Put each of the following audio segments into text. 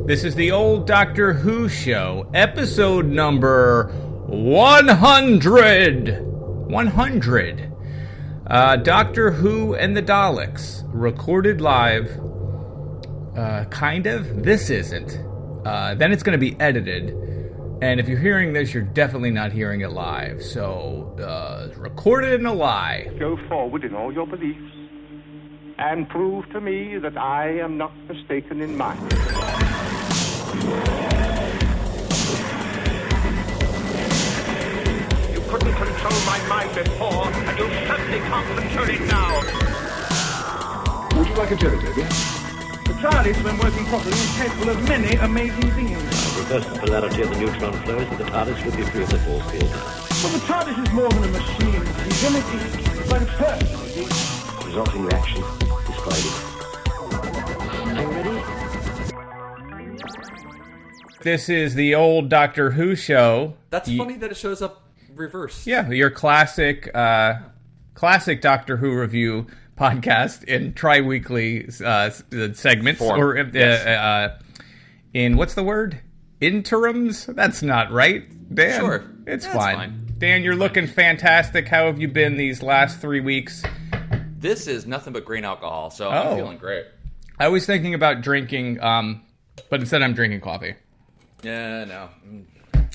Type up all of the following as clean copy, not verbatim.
This is the old Doctor Who show, episode number 100. 100. Doctor Who and the Daleks, recorded live. Kind of. This isn't. Then it's going to be edited. And if you're hearing this, you're definitely not hearing it live. So, recorded in a lie. Go forward in all your beliefs and prove to me that I am not mistaken in mine. You couldn't control my mind before, and you certainly can't control it now. Would you like a jelly, baby? The TARDIS, when working properly, is capable of many amazing things. Reverse the polarity of the neutron flows, and the TARDIS would be free of the force field now. Well, the TARDIS is more than a machine. It's but a person, you see. Resulting reaction, describe it. Are you ready? This is the old Doctor Who show. That's funny that it shows up reverse. Yeah, your classic Doctor Who review podcast in tri-weekly segments. Form. Or Yes. in, what's the word? Interims? That's not right, Dan. Sure. It's That's fine. Dan, you're looking fantastic. How have you been these last 3 weeks? This is nothing but grain alcohol, so I'm feeling great. I was thinking about drinking, but instead I'm drinking coffee. Yeah, no.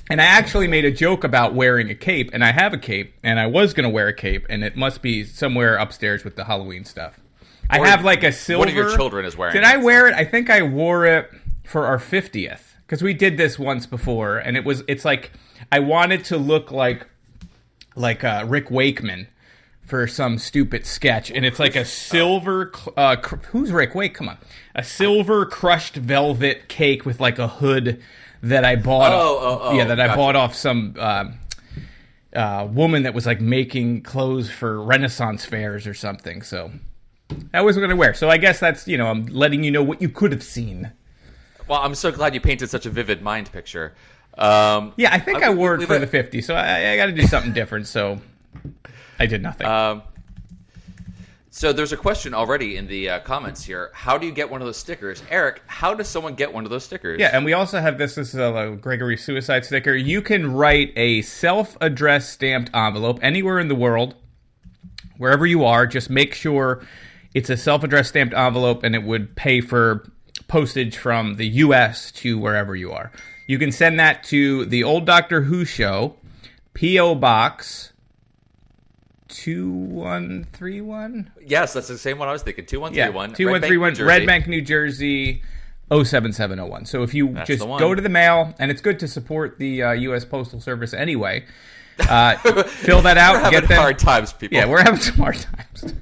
And I actually made a joke about wearing a cape, and I have a cape, and I was going to wear a cape, and it must be somewhere upstairs with the Halloween stuff. I have like a silver... One of your children is wearing it. Did I wear it? I think I wore it for our 50th, because we did this once before, and it's like, I wanted to look like Rick Wakeman for some stupid sketch, and it's like a silver... who's Rick Wake? Come on. A silver crushed velvet cake with like a hood... that I bought. I bought off some woman that was like making clothes for Renaissance fairs or something. So that was what I wear. So I guess that's I'm letting you know what you could have seen. Well, I'm so glad you painted such a vivid mind picture. I think I wore it for the 50, so I got to do something different. So I did nothing. So there's a question already in the comments here. How do you get one of those stickers? Eric, how does someone get one of those stickers? Yeah, and we also have this is a Gregory Suicide sticker. You can write a self-addressed stamped envelope anywhere in the world, wherever you are. Just make sure it's a self-addressed stamped envelope, and it would pay for postage from the U.S. to wherever you are. You can send that to the Old Doctor Who Show, P.O. Box 2131? Yes, that's the same one I was thinking. 2131. Yeah, 2131, Red Bank, New Jersey, 07701. So if you just go to the mail, and it's good to support the U.S. Postal Service anyway, fill that out. We're having hard times, people. Yeah, we're having some hard times.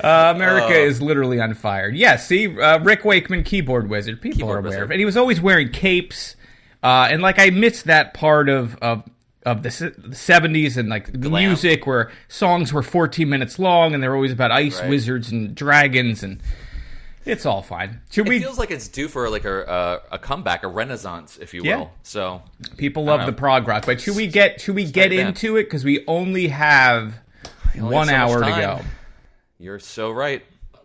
America is literally on fire. Yeah, see, Rick Wakeman, keyboard wizard. People are aware of it. And he was always wearing capes. And I missed that part of the 70s and the music where songs were 14 minutes long and they're always about ice wizards and dragons, and it's all fine. It feels like it's due for a comeback, a renaissance, if you will. So people love the prog rock, but should we get into it, because we only have 1 hour to go. You're so right.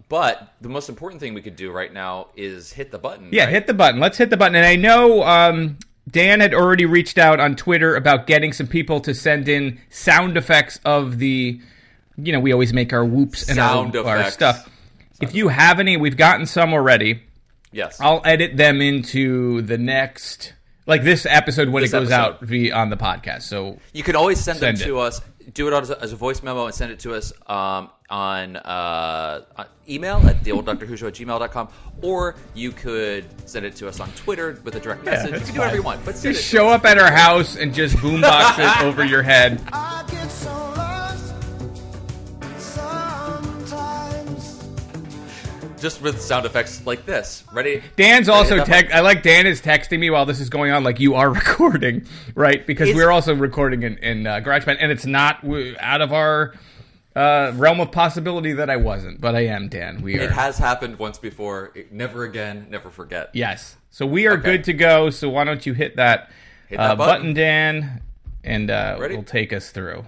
But the most important thing we could do right now is hit the button. Yeah, hit the button. Let's hit the button. And I know Dan had already reached out on Twitter about getting some people to send in sound effects of the, we always make our whoops and our stuff. If you have any, we've gotten some already. Yes. I'll edit them into the next, this episode when it goes out on the podcast. So you can always send them to us. Do it as a voice memo and send it to us on email at theolddoctorwhoshow@gmail.com, or you could send it to us on Twitter with a direct message. You can do whatever you want. But just show up at our house and just boombox it over your head. I get so lost sometimes. Just with sound effects like this. Ready? Dan's also I like Dan is texting me while this is going on, like you are recording, right? Because we're also recording in GarageBand, and it's not out of our realm of possibility that I wasn't, but I am, Dan. It has happened once before. Never again, never forget. Yes. So we are good to go, so why don't you hit that button, Dan, and we'll take us through.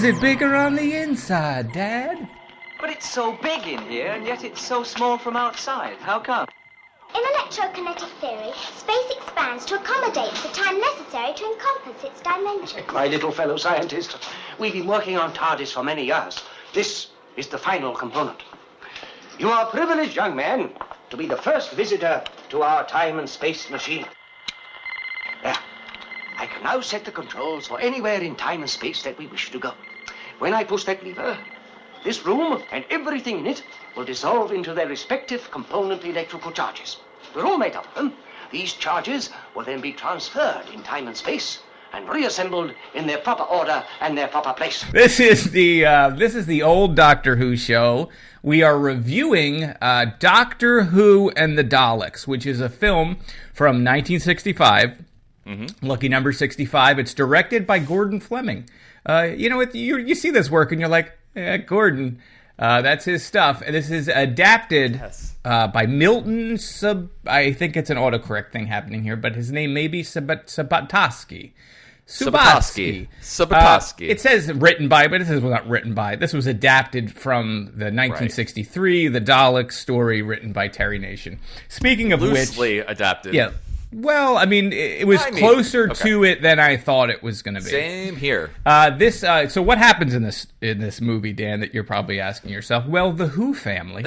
it bigger on the inside, Dad? But it's so big in here, and yet it's so small from outside. How come? In electrokinetic theory, space expands to accommodate the time necessary to encompass its dimensions. My little fellow scientist, we've been working on TARDIS for many years. This is the final component. You are privileged, young man, to be the first visitor to our time and space machine. There. I can now set the controls for anywhere in time and space that we wish to go. When I push that lever, this room and everything in it will dissolve into their respective component electrical charges. We're all made up of them. These charges will then be transferred in time and space and reassembled in their proper order and their proper place. This is the old Doctor Who show. We are reviewing Doctor Who and the Daleks, which is a film from 1965. Lucky number 65. It's directed by Gordon Fleming. You see this work and you're like, Gordon, that's his stuff. And this is adapted by Milton I think it's an autocorrect thing happening here, but his name may be Subotsky. It says written by, but it says not written by. This was adapted from the 1963 The Daleks story written by Terry Nation. Speaking of Loosely adapted. Yeah. Well, I mean, it was closer to it than I thought it was going to be. Same here. So what happens in this movie, Dan, that you're probably asking yourself? Well, the Who family,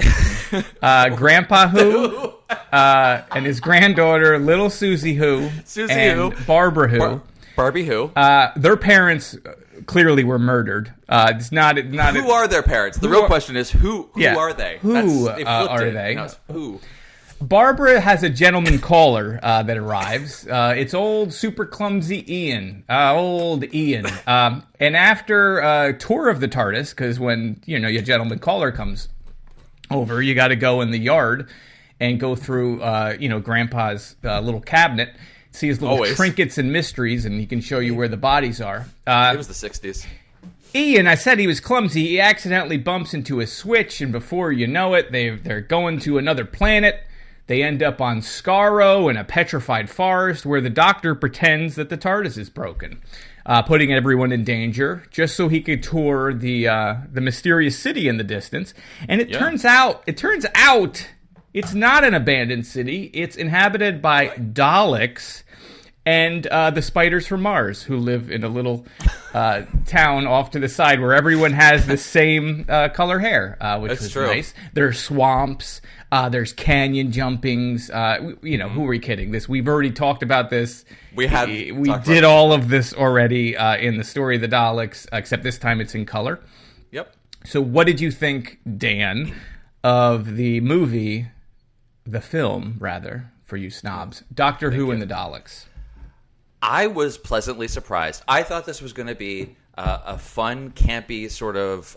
Grandpa Who, and his granddaughter, little Susie Who, and Barbara Who. Barbie Who. Their parents clearly were murdered. It's not. Who are their parents? The real question is who are they? Who are they? No, who? Barbara has a gentleman caller that arrives. It's old, super clumsy Ian. Old Ian. And after a tour of the TARDIS, because when, your gentleman caller comes over, you got to go in the yard and go through, Grandpa's little cabinet, see his little trinkets and mysteries, and he can show you where the bodies are. It was the 60s. Ian, I said he was clumsy. He accidentally bumps into a switch, and before you know it, they're going to another planet. They end up on Skaro in a petrified forest where the Doctor pretends that the TARDIS is broken, putting everyone in danger just so he could tour the mysterious city in the distance. And it turns out it's not an abandoned city. It's inhabited by Daleks and the spiders from Mars, who live in a little town off to the side where everyone has the same color hair, which is nice. There's swamps. There's canyon jumpings. Who are we kidding? We've already talked about this. We did all of this already in the story of the Daleks, except this time it's in color. Yep. So what did you think, Dan, of the movie, the film, rather, for you snobs, Doctor Who and the Daleks? I was pleasantly surprised. I thought this was going to be a fun, campy sort of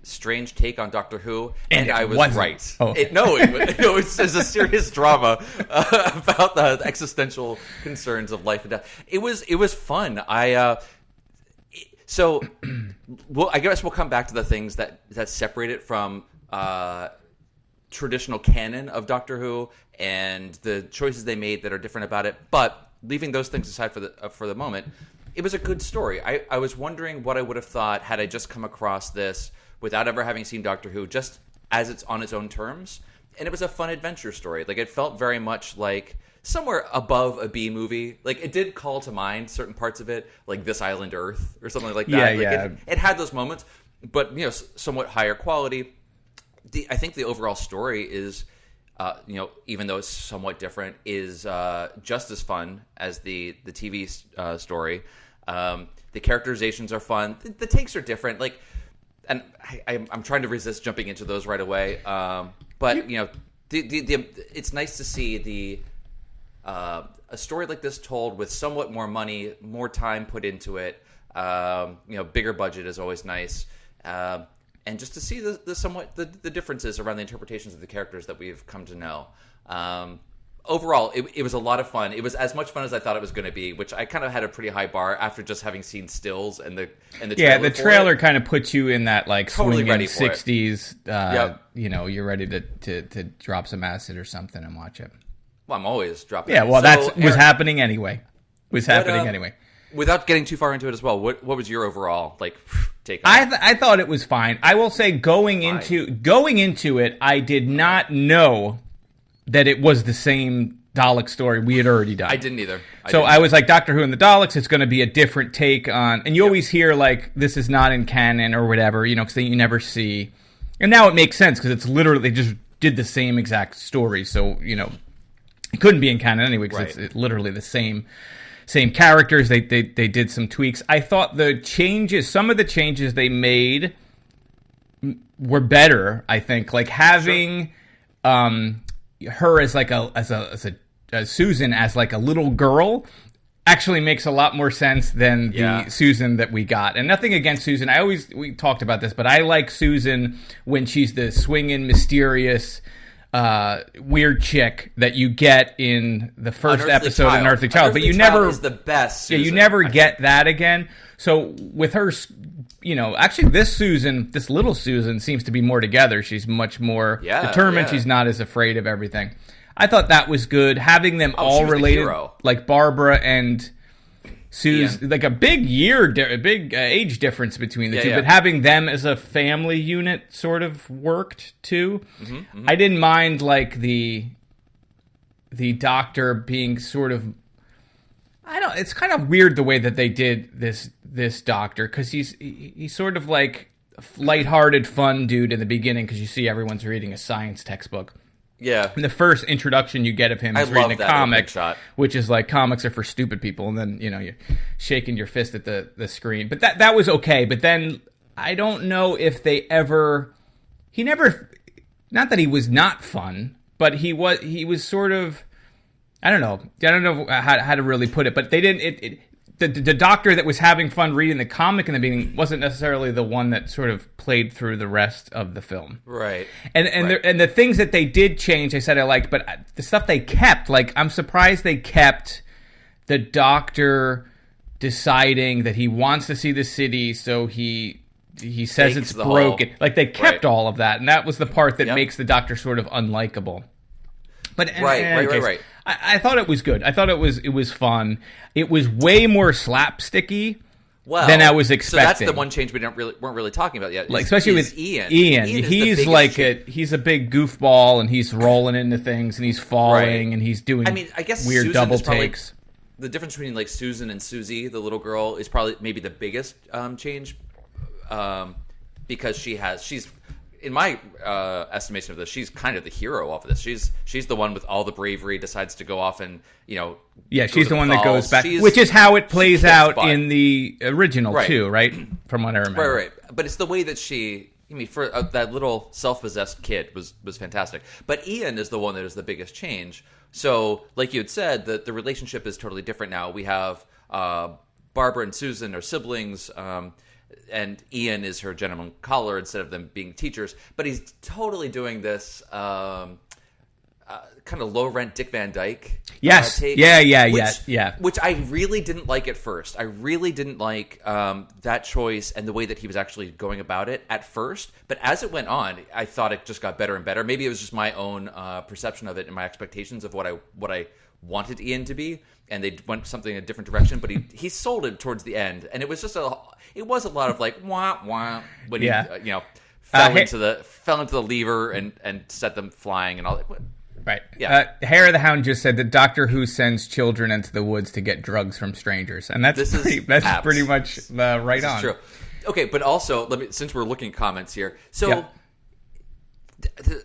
strange take on Doctor Who, and I was right. Oh. It was a serious drama about the existential concerns of life and death. It was fun. I guess we'll come back to the things that separate it from traditional canon of Doctor Who and the choices they made that are different about it. But leaving those things aside for the moment, it was a good story. I was wondering what I would have thought had I just come across this without ever having seen Doctor Who, just as it's on its own terms. And it was a fun adventure story. Like, it felt very much like somewhere above a B movie. Like, it did call to mind certain parts of it, like This Island Earth or something like that. It had those moments, but somewhat higher quality. I think the overall story is, even though it's somewhat different, is just as fun as the TV story. The characterizations are fun. The takes are different. Like, and I'm trying to resist jumping into those right away. But it's nice to see a story like this told with somewhat more money, more time put into it. Bigger budget is always nice. And just to see the differences around the interpretations of the characters that we've come to know. Overall, it was a lot of fun. It was as much fun as I thought it was going to be, which I kind of had a pretty high bar after just having seen stills and the trailer. Yeah, the trailer kind of puts you in that like totally swinging 60s. You're ready to drop some acid or something and watch it. Well, I'm always dropping. Yeah, well, was happening anyway. Anyway. Without getting too far into it as well, what was your overall take on it? I thought it was fine. I will say going into it, I did not know that it was the same Dalek story we had already done. I didn't either. I was like, Doctor Who and the Daleks, it's going to be a different take on... And you always hear, this is not in canon or whatever, because you never see... And now it makes sense, because it's literally... They just did the same exact story, so, it couldn't be in canon anyway, because it's literally the same characters. They did some tweaks. I thought some of the changes they made were better, I think. Like having her as Susan as like a little girl actually makes a lot more sense than the Susan that we got. And nothing against Susan. We talked about this, but I like Susan when she's the swinging, mysterious, weird chick that you get in the first episode of Unearthly Child. But you never is the best Susan, you never get that again. So with her, actually this little Susan seems to be more together. She's much more determined. She's not as afraid of everything. I thought that was good. Having them all related, like Barbara and Susan, like a big age difference between the two, but having them as a family unit sort of worked too. I didn't mind the Doctor being sort of... it's kind of weird the way that they did this Doctor, because he's sort of like lighthearted, fun dude in the beginning, because you see everyone's reading a science textbook. Yeah. And the first introduction you get of him is reading a comic, which is like, comics are for stupid people, and then, you're shaking your fist at the screen. But that was okay. But then I don't know if not that he was not fun, but he was sort of, I don't know how to really put it, but they didn't, the Doctor that was having fun reading the comic in the beginning wasn't necessarily the one that sort of played through the rest of the film. Right. And the things that they did change, I said I liked, but the stuff they kept, I'm surprised they kept the Doctor deciding that he wants to see the city, so he says it's broken. They kept all of that, and that was the part that makes the Doctor sort of unlikable. But right. I thought it was good. I thought it was fun. It was way more slapsticky than I was expecting. So that's the one change we weren't really talking about yet. Especially with Ian. He's he's a big goofball, and he's rolling into things, and he's falling, and he's doing I guess weird Susan double takes. The difference between Susan and Susie, the little girl, is probably maybe the biggest change, because she's. In my estimation of this, she's kind of the hero of this. She's the one with all the bravery, decides to go off and, she's the one that goes back, which is how it plays out in the original too, right? From what I remember. Right. But it's the way that for that little self-possessed kid was fantastic. But Ian is the one that is the biggest change. So, like you had said, the relationship is totally different now. We have Barbara and Susan are siblings, and Ian is her gentleman caller instead of them being teachers. But he's totally doing this kind of low-rent Dick Van Dyke take. Yeah. Which I really didn't like at first. I really didn't like that choice and the way that he was actually going about it at first. But as it went on, I thought it just got better and better. Maybe it was just my own perception of it and my expectations of what I wanted Ian to be, and they went something in a different direction. But he sold it towards the end, and it was just a lot of wah wah when he fell into the lever and set them flying and all that. Right. Yeah. Hair of the Hound just said that Doctor Who sends children into the woods to get drugs from strangers, and that's pretty much right on. True. Okay, but also since we're looking at comments here, so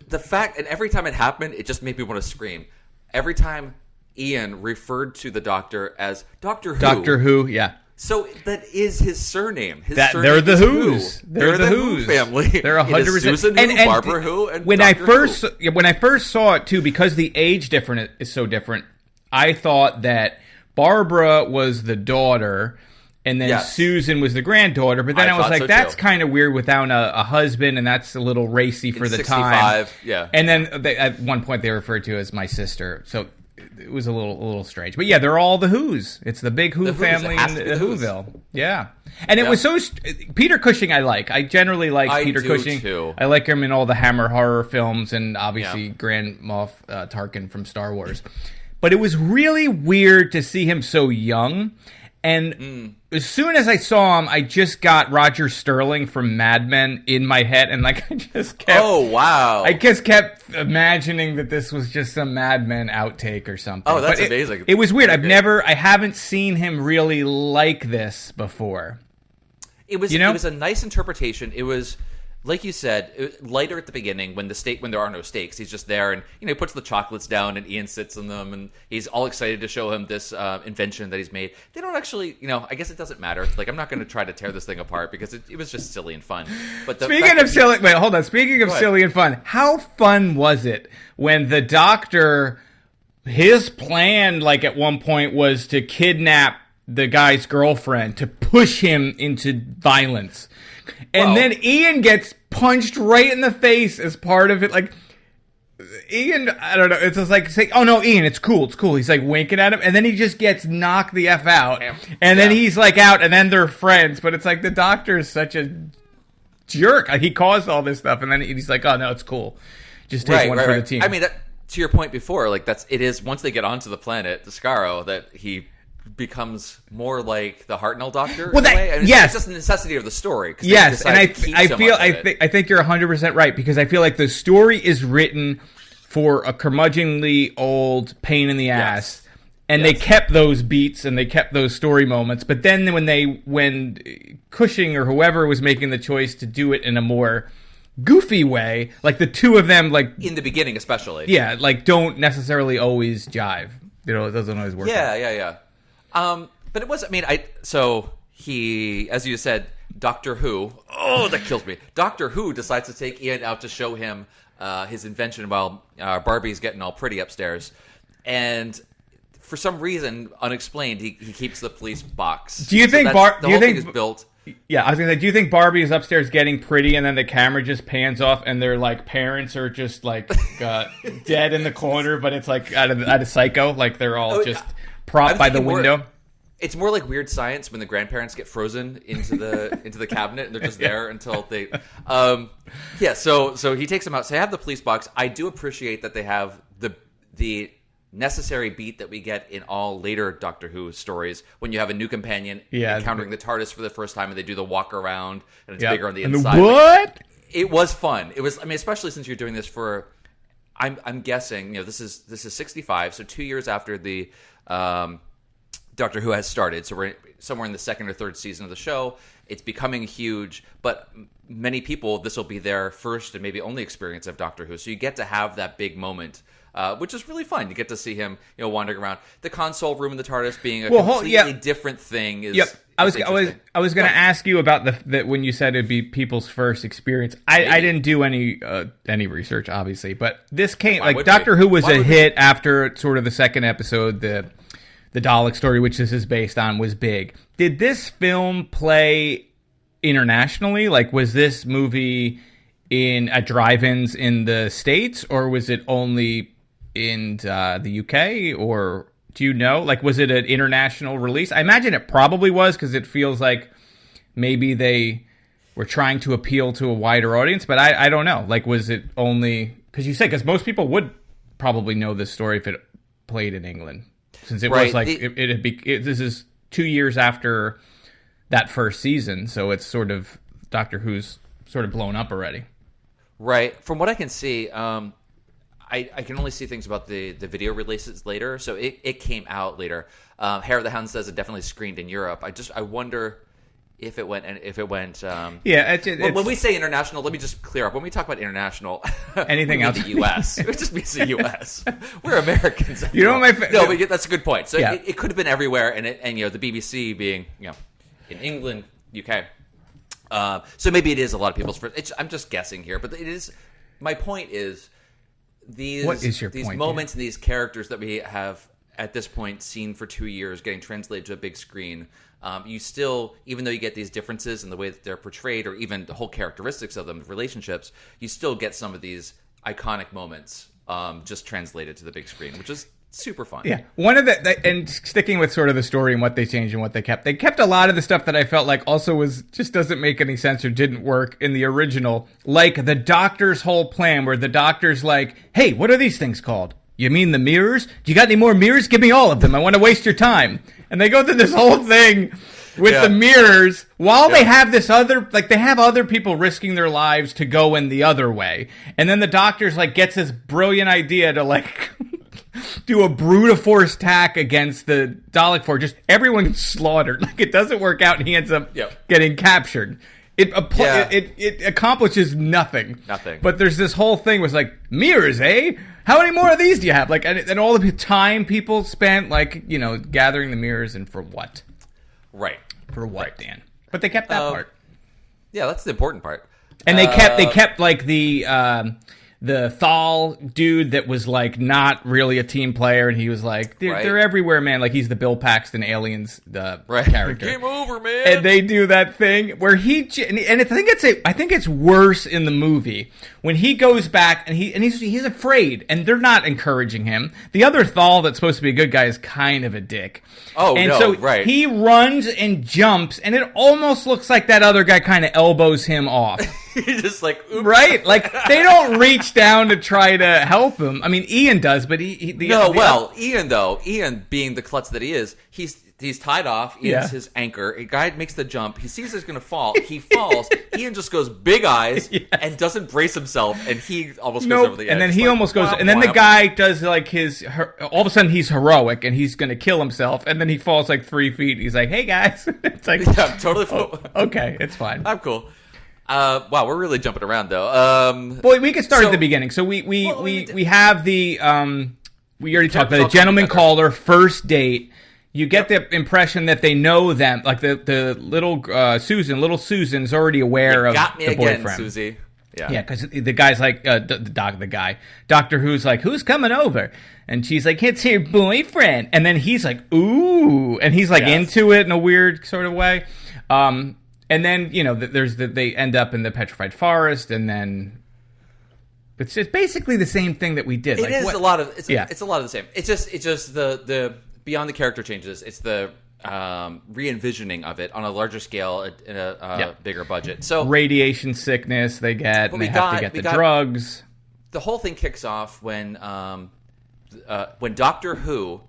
the fact, and every time it happened, it just made me want to scream. Every time Ian referred to the Doctor as Doctor Who. Doctor Who, yeah. So that is his surname. They're the Who's. They're the Who's family. They're 100%. Susan Who, Barbara Who, and when Dr. when I first saw it too, because the age difference is so different, I thought that Barbara was the daughter, and then Susan was the granddaughter. But then I was like, that's kind of weird without a husband, and that's a little racy for the 65, time. Yeah. And then at one point they referred to as my sister. So it was a little strange. But yeah, they're all the Who's. It's the big Who family in Whoville. Yeah. And it was so... Peter Cushing I like. I generally like Peter Cushing. Too. I like him in all the Hammer horror films, and obviously Grand Moff Tarkin from Star Wars. But it was really weird to see him so young. And as soon as I saw him, I just got Roger Sterling from Mad Men in my head, and like I just kept. Oh wow! I just kept imagining that this was just some Mad Men outtake or something. Oh, that's amazing! It was weird. I haven't seen him really like this before. It was a nice interpretation. It was. Like you said, lighter at the beginning when there are no stakes. He's just there, and he puts the chocolates down, and Ian sits on them, and he's all excited to show him this invention that he's made. They don't actually, I guess it doesn't matter. Like, I'm not going to try to tear this thing apart because it was just silly and fun. But Speaking of silly and fun, how fun was it when the Doctor, his plan, like at one point, was to kidnap the guy's girlfriend to push him into violence. And then Ian gets punched right in the face as part of it. Like, Ian, I don't know. It's just like, saying, oh, no, Ian, it's cool. He's like winking at him. And then he just gets knocked the F out. And then he's like out, and then they're friends. But it's like the Doctor is such a jerk. He caused all this stuff. And then he's like, oh, no, it's cool. Just take one for the team. I mean, to your point before, like it is once they get onto the planet, the Skaro, that he becomes more like the Hartnell Doctor. Well, yes, it's just the necessity of the story. Yes, and I think you're 100% right, because I feel like the story is written for a curmudgeonly old pain in the ass, and they kept those beats and they kept those story moments. But then when Cushing or whoever was making the choice to do it in a more goofy way, like the two of them, like in the beginning especially, like don't necessarily always jive. It doesn't always work. Yeah. But it was, he, as you said, Doctor Who, that kills me. Doctor Who decides to take Ian out to show him his invention while Barbie's getting all pretty upstairs. And for some reason, unexplained, he keeps the police box. Do you think the whole thing is built? Yeah, I was going to say, do you think Barbie is upstairs getting pretty and then the camera just pans off and their like parents are just like dead in the corner, but it's like out of Psycho, like they're all just propped by the window? It's more like Weird Science when the grandparents get frozen into the cabinet and they're just there until they. So he takes them out. So I have the police box. I do appreciate that they have the necessary beat that we get in all later Doctor Who stories when you have a new companion encountering the TARDIS for the first time and they do the walk around and it's bigger on the inside. What? It was fun. It was. I mean, especially since you're doing this for. I'm guessing. This is 65, so 2 years after the. Doctor Who has started, so we're somewhere in the second or third season of the show. It's becoming huge, but many people, this will be their first and maybe only experience of Doctor Who. So you get to have that big moment, which is really fun. You get to see him, wandering around the console room in the TARDIS, being a completely different thing. I was going to ask you about that when you said it'd be people's first experience. I didn't do any research, obviously, but this came Doctor Who was a hit after sort of the second episode. The Dalek story, which this is based on, was big. Did this film play internationally? Like, was this movie at drive-ins in the States, or was it only in the UK? Or do you know? Like, was it an international release? I imagine it probably was, because it feels like maybe they were trying to appeal to a wider audience. But I don't know. Like, was it only... Because most people would probably know this story if it played in England. Since it was like this is 2 years after that first season, so it's sort of Doctor Who's sort of blown up already. Right. From what I can see, I can only see things about the video releases later. So it came out later. Hair of the Hound says it definitely screened in Europe. I wonder if it went. When we say international, let me just clear up. When we talk about international, anything else, the U.S. It just means the U.S. We're Americans. You know what No, but that's a good point. So it could have been everywhere, and the BBC being in England, UK. So maybe it is a lot of people's first. I'm just guessing here, but it is. My point is these. What is your these point, moments and these characters that we have at this point seen for 2 years, getting translated to a big screen. You still, even though you get these differences in the way that they're portrayed, or even the whole characteristics of them, the relationships, you still get some of these iconic moments just translated to the big screen, which is super fun. Yeah, one of and sticking with sort of the story and what they changed and what they kept a lot of the stuff that I felt like also just doesn't make any sense or didn't work in the original, like the Doctor's whole plan, where the Doctor's like, "Hey, what are these things called? You mean the mirrors? Do you got any more mirrors? Give me all of them. I want to waste your time." And they go through this whole thing with the mirrors while they have this other, like, they have other people risking their lives to go in the other way. And then the doctor's, like, gets this brilliant idea to, like, do a brute force attack against the Dalek force. Just everyone's slaughtered. Like, it doesn't work out, and he ends up getting captured. It accomplishes nothing. Nothing. But there's this whole thing where it's like, mirrors, eh? How many more of these do you have? Like, and all the time people spent, like, you know, gathering the mirrors, and for what? Right. For what, Dan? But they kept that part. Yeah, that's the important part. And they kept like the Thal dude that was like not really a team player, and he was like, they're everywhere, man. Like he's the Bill Paxton Aliens character. Game over, man. And they do that thing where I think it's worse in the movie when he goes back and he's afraid, and they're not encouraging him. The other Thal that's supposed to be a good guy is kind of a dick. Oh, and no, so right. He runs and jumps, and it almost looks like that other guy kind of elbows him off. He's just like, oops. Right? Like, they don't reach down to try to help him. I mean, Ian does, but Ian, Ian being the klutz that he is, he's tied off. Ian's his anchor. A guy makes the jump. He sees he's going to fall. He falls. Ian just goes big eyes and doesn't brace himself, and he almost goes over the edge. And then he almost goes, and then the guy does like all of a sudden he's heroic, and he's going to kill himself, and then he falls like 3 feet. He's like, hey, guys. It's like, yeah, totally. Okay, it's fine. I'm cool. Wow, we're really jumping around though. Well, we can start at the beginning. So we have the we already talked about the gentleman caller, first date. You get the impression that they know them, like the little Susan's already aware of the boyfriend. Again, Susie. Yeah, because the guy's like the guy, Doctor Who's like, who's coming over? And she's like, it's your boyfriend. And then he's like, ooh, and he's like into it in a weird sort of way. And then, you know, they end up in the petrified forest, and then it's just basically the same thing that we did. It's a lot of the same. It's just the beyond the character changes. It's the re-envisioning of it on a larger scale in a bigger budget. So radiation sickness they get, and they have to get the drugs. The whole thing kicks off when Doctor Who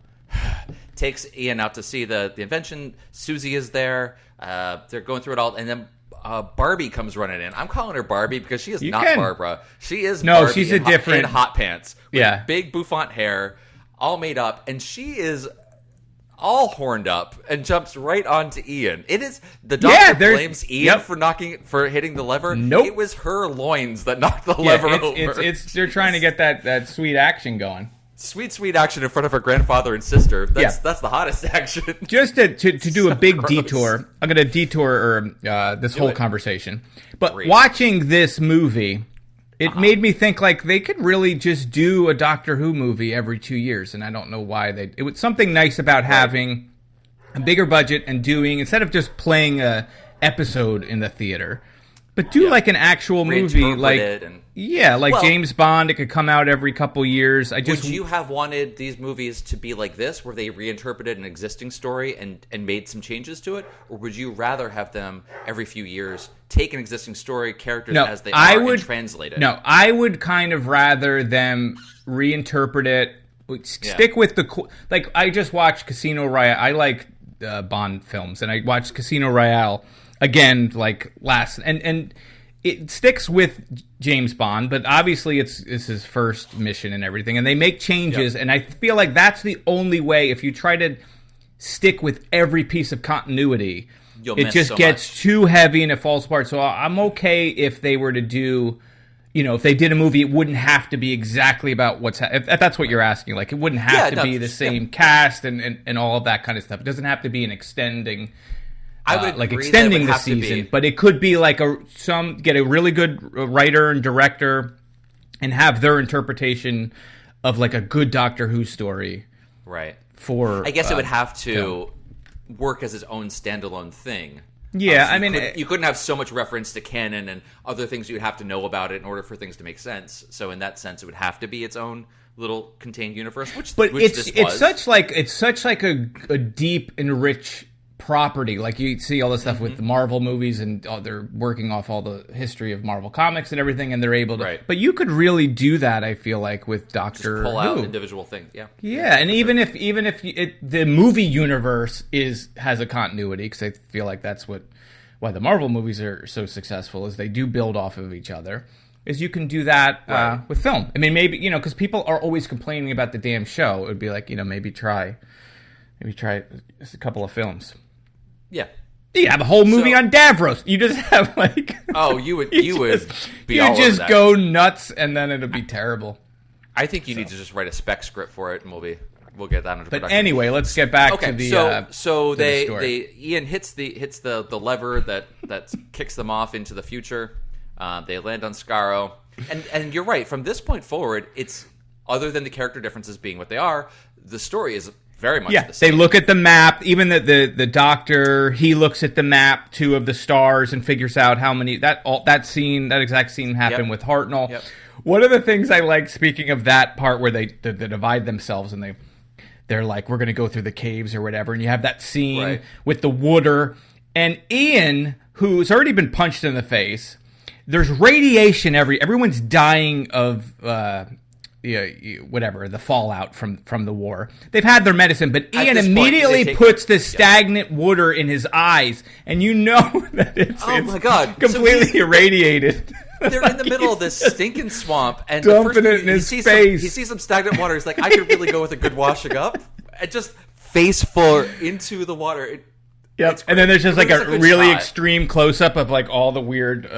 takes Ian out to see the invention. Susie is there. They're going through it all, and then Barbie comes running in. I'm calling her Barbie because she is Barbara. She is Barbie she's a different in hot pants with big bouffant hair, all made up, and she is all horned up and jumps right onto Ian. It is the doctor blames Ian for hitting the lever. Nope, it was her loins that knocked the lever over. They're trying to get that sweet action going. Sweet action in front of her grandfather and sister. That's the hottest action. Just to do a big detour, I'm going to detour this whole conversation. But watching this movie, it made me think like they could really just do a Doctor Who movie every 2 years, and I don't know why it was something nice about having a bigger budget and doing, instead of just playing a episode in the theater, but do like an actual movie, like James Bond. It could come out every couple years. Would you have wanted these movies to be like this, where they reinterpreted an existing story and made some changes to it, or would you rather have them every few years take an existing story, characters as they are, and translate it? No, I would kind of rather them reinterpret it. Stick with like I just watched Casino Royale. I like Bond films, and I watched Casino Royale again, like last, and it sticks with James Bond, but obviously it's his first mission and everything, and they make changes, and I feel like that's the only way. If you try to stick with every piece of continuity, it just gets too heavy and it falls apart. So I'm okay if they were to do, if they did a movie, it wouldn't have to be exactly about if that's what you're asking. Like, it wouldn't have to be the same cast and all of that kind of stuff. It doesn't have to be an extending. I would like extending the season, but it could be like get a really good writer and director and have their interpretation of like a good Doctor Who story. Right. I guess it would have to work as its own standalone thing. Yeah, I mean, you couldn't have so much reference to canon and other things you'd have to know about it in order for things to make sense. So in that sense, it would have to be its own little contained universe. Which it's such like a deep and rich property. Like you see all the stuff with the Marvel movies, and they're working off all the history of Marvel Comics and everything, and they're able to. Right. But you could really do that, I feel like, with Doctor Who. Pull out individual things. Yeah, and even if the movie universe has a continuity, because I feel like that's why the Marvel movies are so successful, is they do build off of each other. Is you can do that with film. I mean, maybe, because people are always complaining about the damn show. It would be like, maybe try a couple of films. Yeah. You have a whole movie on Davros. You just have like... Oh, you would be all over that. You just go nuts, and then it'll be terrible. I think you need to just write a spec script for it, and we'll get that under production. But anyway, let's get back to the so the story. Ian hits the lever that kicks them off into the future. They land on Skaro, and you're right. From this point forward, it's other than the character differences being what they are, the story is very much the same. They look at the map. Even the doctor, he looks at the map too of the stars and figures out how many that exact scene happened with Hartnell. Yep. One of the things I like, speaking of that part where they divide themselves and they're like, we're going to go through the caves or whatever, and you have that scene with the wooder and Ian, who's already been punched in the face. There's radiation everyone's dying of whatever, the fallout from the war. They've had their medicine, but Ian immediately puts the stagnant water in his eyes, and that it's my God, completely irradiated. They're in the middle of this stinking swamp, and dumping it in his face. He sees some stagnant water. He's like, I could really go with a good washing up, and just face full into the water. Yep, and then there's just like a really extreme close-up of like all the weird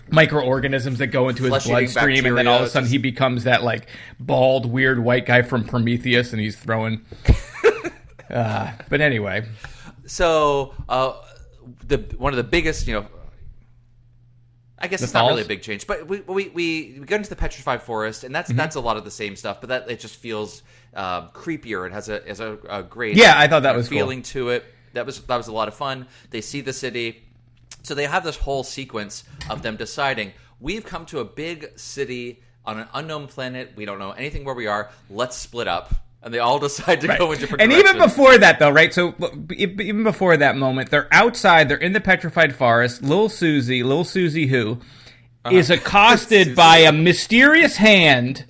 microorganisms that go into his bloodstream, and then all of a sudden he becomes that like bald, weird white guy from Prometheus, and he's throwing... but anyway. So, one of the biggest, I guess it's not really a big change, but we get into the petrified forest, and that's a lot of the same stuff, but it just feels creepier. It has a great I thought that was feeling cool. to it. That was a lot of fun. They see the city, so they have this whole sequence of them deciding we've come to a big city on an unknown planet. We don't know anything where we are. Let's split up. And they all decide to go in different directions. And even before that, though, right? So even before that moment, they're outside. They're in the petrified forest. Little Susie who is accosted by a mysterious hand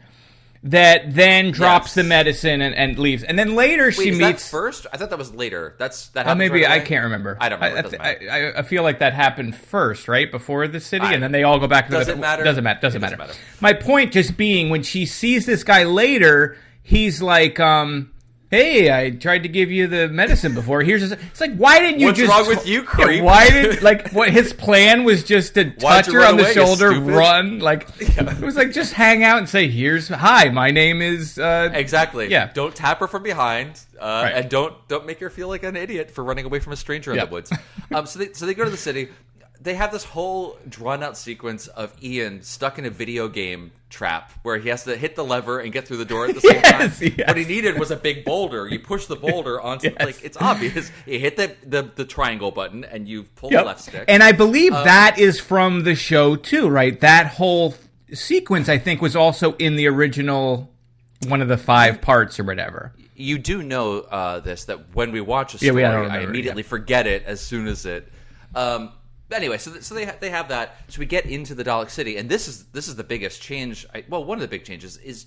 that then drops the medicine and leaves. And then later she meets... That first? I thought that was later. That maybe right I can't remember. I don't remember. I feel like that happened first, right? Before the city, and then they all go back to Doesn't matter. Doesn't matter. My point just being, when she sees this guy later... He's like, hey, I tried to give you the medicine before. It's like, why didn't you What's wrong with you, creep? What his plan was just to touch her on the shoulder, run. Like, it was like, just hang out and say, hi, my name is... Exactly. Yeah. Don't tap her from behind, and don't make her feel like an idiot for running away from a stranger in the woods. So they go to the city. They have this whole drawn-out sequence of Ian stuck in a video game trap where he has to hit the lever and get through the door at the same time. Yes. What he needed was a big boulder. You push the boulder onto it's obvious. You hit the triangle button and you pull the left stick. And I believe that is from the show too, right? That whole sequence, I think, was also in the original one of the 5 parts or whatever. You do know this, that when we watch a story, I immediately forget it as soon as it... Anyway, so they have that. So we get into the Dalek city, and this is the biggest change. One of the big changes is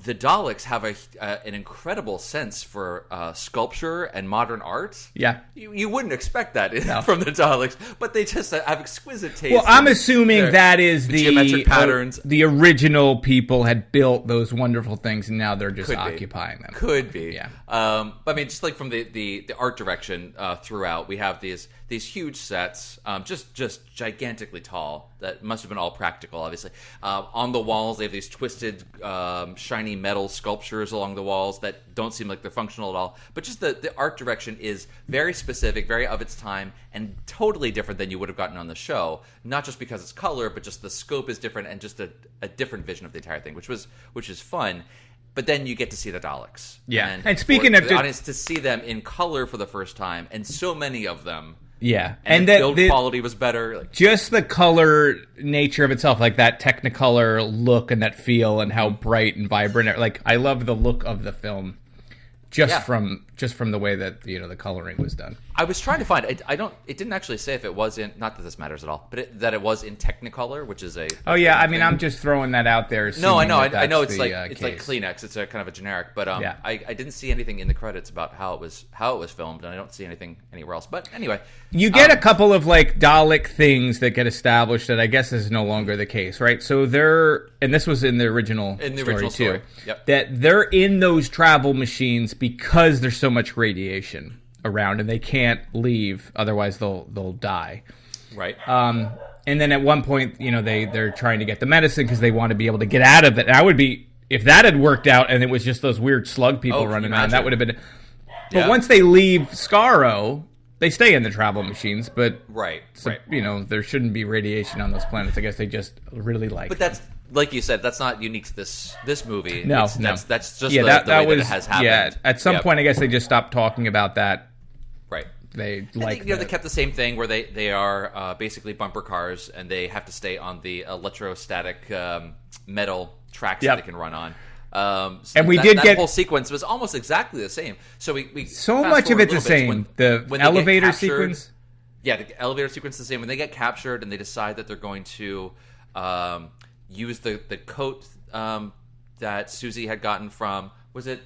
the Daleks have an incredible sense for sculpture and modern art. Yeah, you wouldn't expect that from the Daleks, but they just have exquisite taste. Well, I'm assuming that is the geometric patterns. The original people had built those wonderful things, and now they're just occupying them. Could be. Yeah. I mean, just like from the art direction throughout, we have these huge sets, just gigantically tall. That must have been all practical, obviously. On the walls, they have these twisted, shiny metal sculptures along the walls that don't seem like they're functional at all. But just the art direction is very specific, very of its time, and totally different than you would have gotten on the show. Not just because it's color, but just the scope is different and just a different vision of the entire thing, which is fun. But then you get to see the Daleks. Yeah. And speaking of the audience, to see them in color for the first time, and so many of them. Yeah, and the build quality was better. Just the color nature of itself, like that Technicolor look and that feel, and how bright and vibrant. Like, I love the look of the film just from the way that the coloring was done. I was trying to find it. It didn't actually say if it was in. Not that this matters at all, but that it was in Technicolor, which is a. Oh yeah, I mean, I'm just throwing that out there. No, I know. I know it's the, like Kleenex. It's a kind of a generic, but Yeah. I didn't see anything in the credits about how it was filmed, and I don't see anything anywhere else. But anyway, you get a couple of like Dalek things that get established that I guess is no longer the case, right? So and this was in the original story too. Yep. That they're in those travel machines because there's so much radiation around and they can't leave, otherwise they'll die. Right. And then at one point, they're trying to get the medicine because they want to be able to get out of it. And I would be, if that had worked out and it was just those weird slug people running around, that would have been. But once they leave Skaro, they stay in the travel machines. But right. There shouldn't be radiation on those planets. I guess they just really like. But that's, like you said, that's not unique to this movie. No, That's just the way that that it has happened. Yeah, at some point, I guess they just stopped talking about that. Right. They they kept the same thing where they are basically bumper cars and they have to stay on the electrostatic metal tracks that they can run on. And we that get whole sequence was almost exactly the same. So we so much of it's the same. When elevator sequence. Yeah, the elevator sequence is the same. When they get captured and they decide that they're going to use the coat that Susie had gotten from, was it?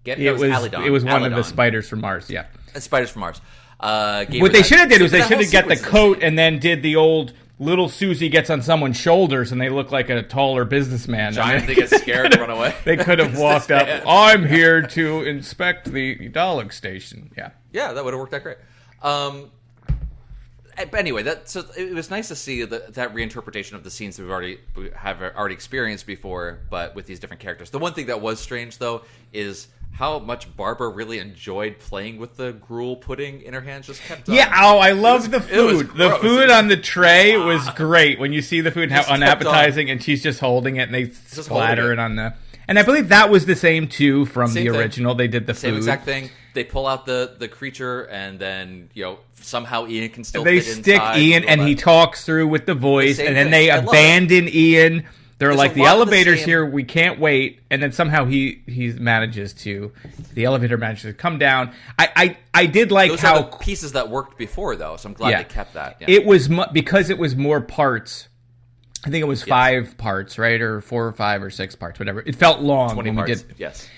It was one of the spiders from Mars. Yeah, spiders from Mars. What they should have did was they should have got the coat and then did the old little Susie gets on someone's shoulders and they look like a taller businessman. Giant, they get scared and run away. They could have walked up. I'm here to inspect the Dalek station. Yeah, that would have worked out great. But anyway, so it was nice to see that reinterpretation of the scenes that we have already experienced before, but with these different characters. The one thing that was strange, though, is how much Barbara really enjoyed playing with the gruel pudding in her hands. Just kept I love the food. The food on the tray was great. When you see the food, how unappetizing, and she's just holding it, and they splatter it on the... And I believe that was the same, too, from the original. They did the food. Same exact thing. They pull out the creature, and then, somehow Ian can still they fit stick inside. Ian, and he talks through with the voice, and then they abandon Ian. They're like, the elevator's here, we can't wait. And then somehow the elevator manages to come down. I did like those how... are the pieces that worked before, though, so I'm glad they kept that. Yeah. It was, because it was more parts... I think it was 5 parts, right? Or 4 or 5 or 6 parts, whatever. It felt long 20 when parts. we did. Yes.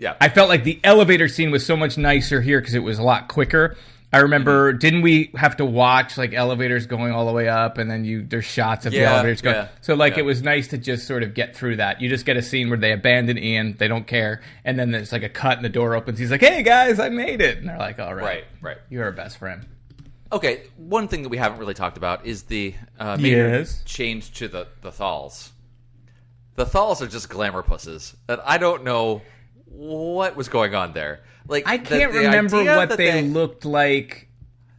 Yeah. I felt like the elevator scene was so much nicer here because it was a lot quicker. I remember, didn't we have to watch like elevators going all the way up, and then there's shots of the elevators going? Yeah, so it was nice to just sort of get through that. You just get a scene where they abandon Ian, they don't care, and then there's like a cut and the door opens. He's like, "Hey guys, I made it," and they're like, "All right, right, you're our best friend." Okay, one thing that we haven't really talked about is the major change to the Thals. The Thals are just glamour pusses, and I don't know what was going on there. Like, I can't remember what they looked like.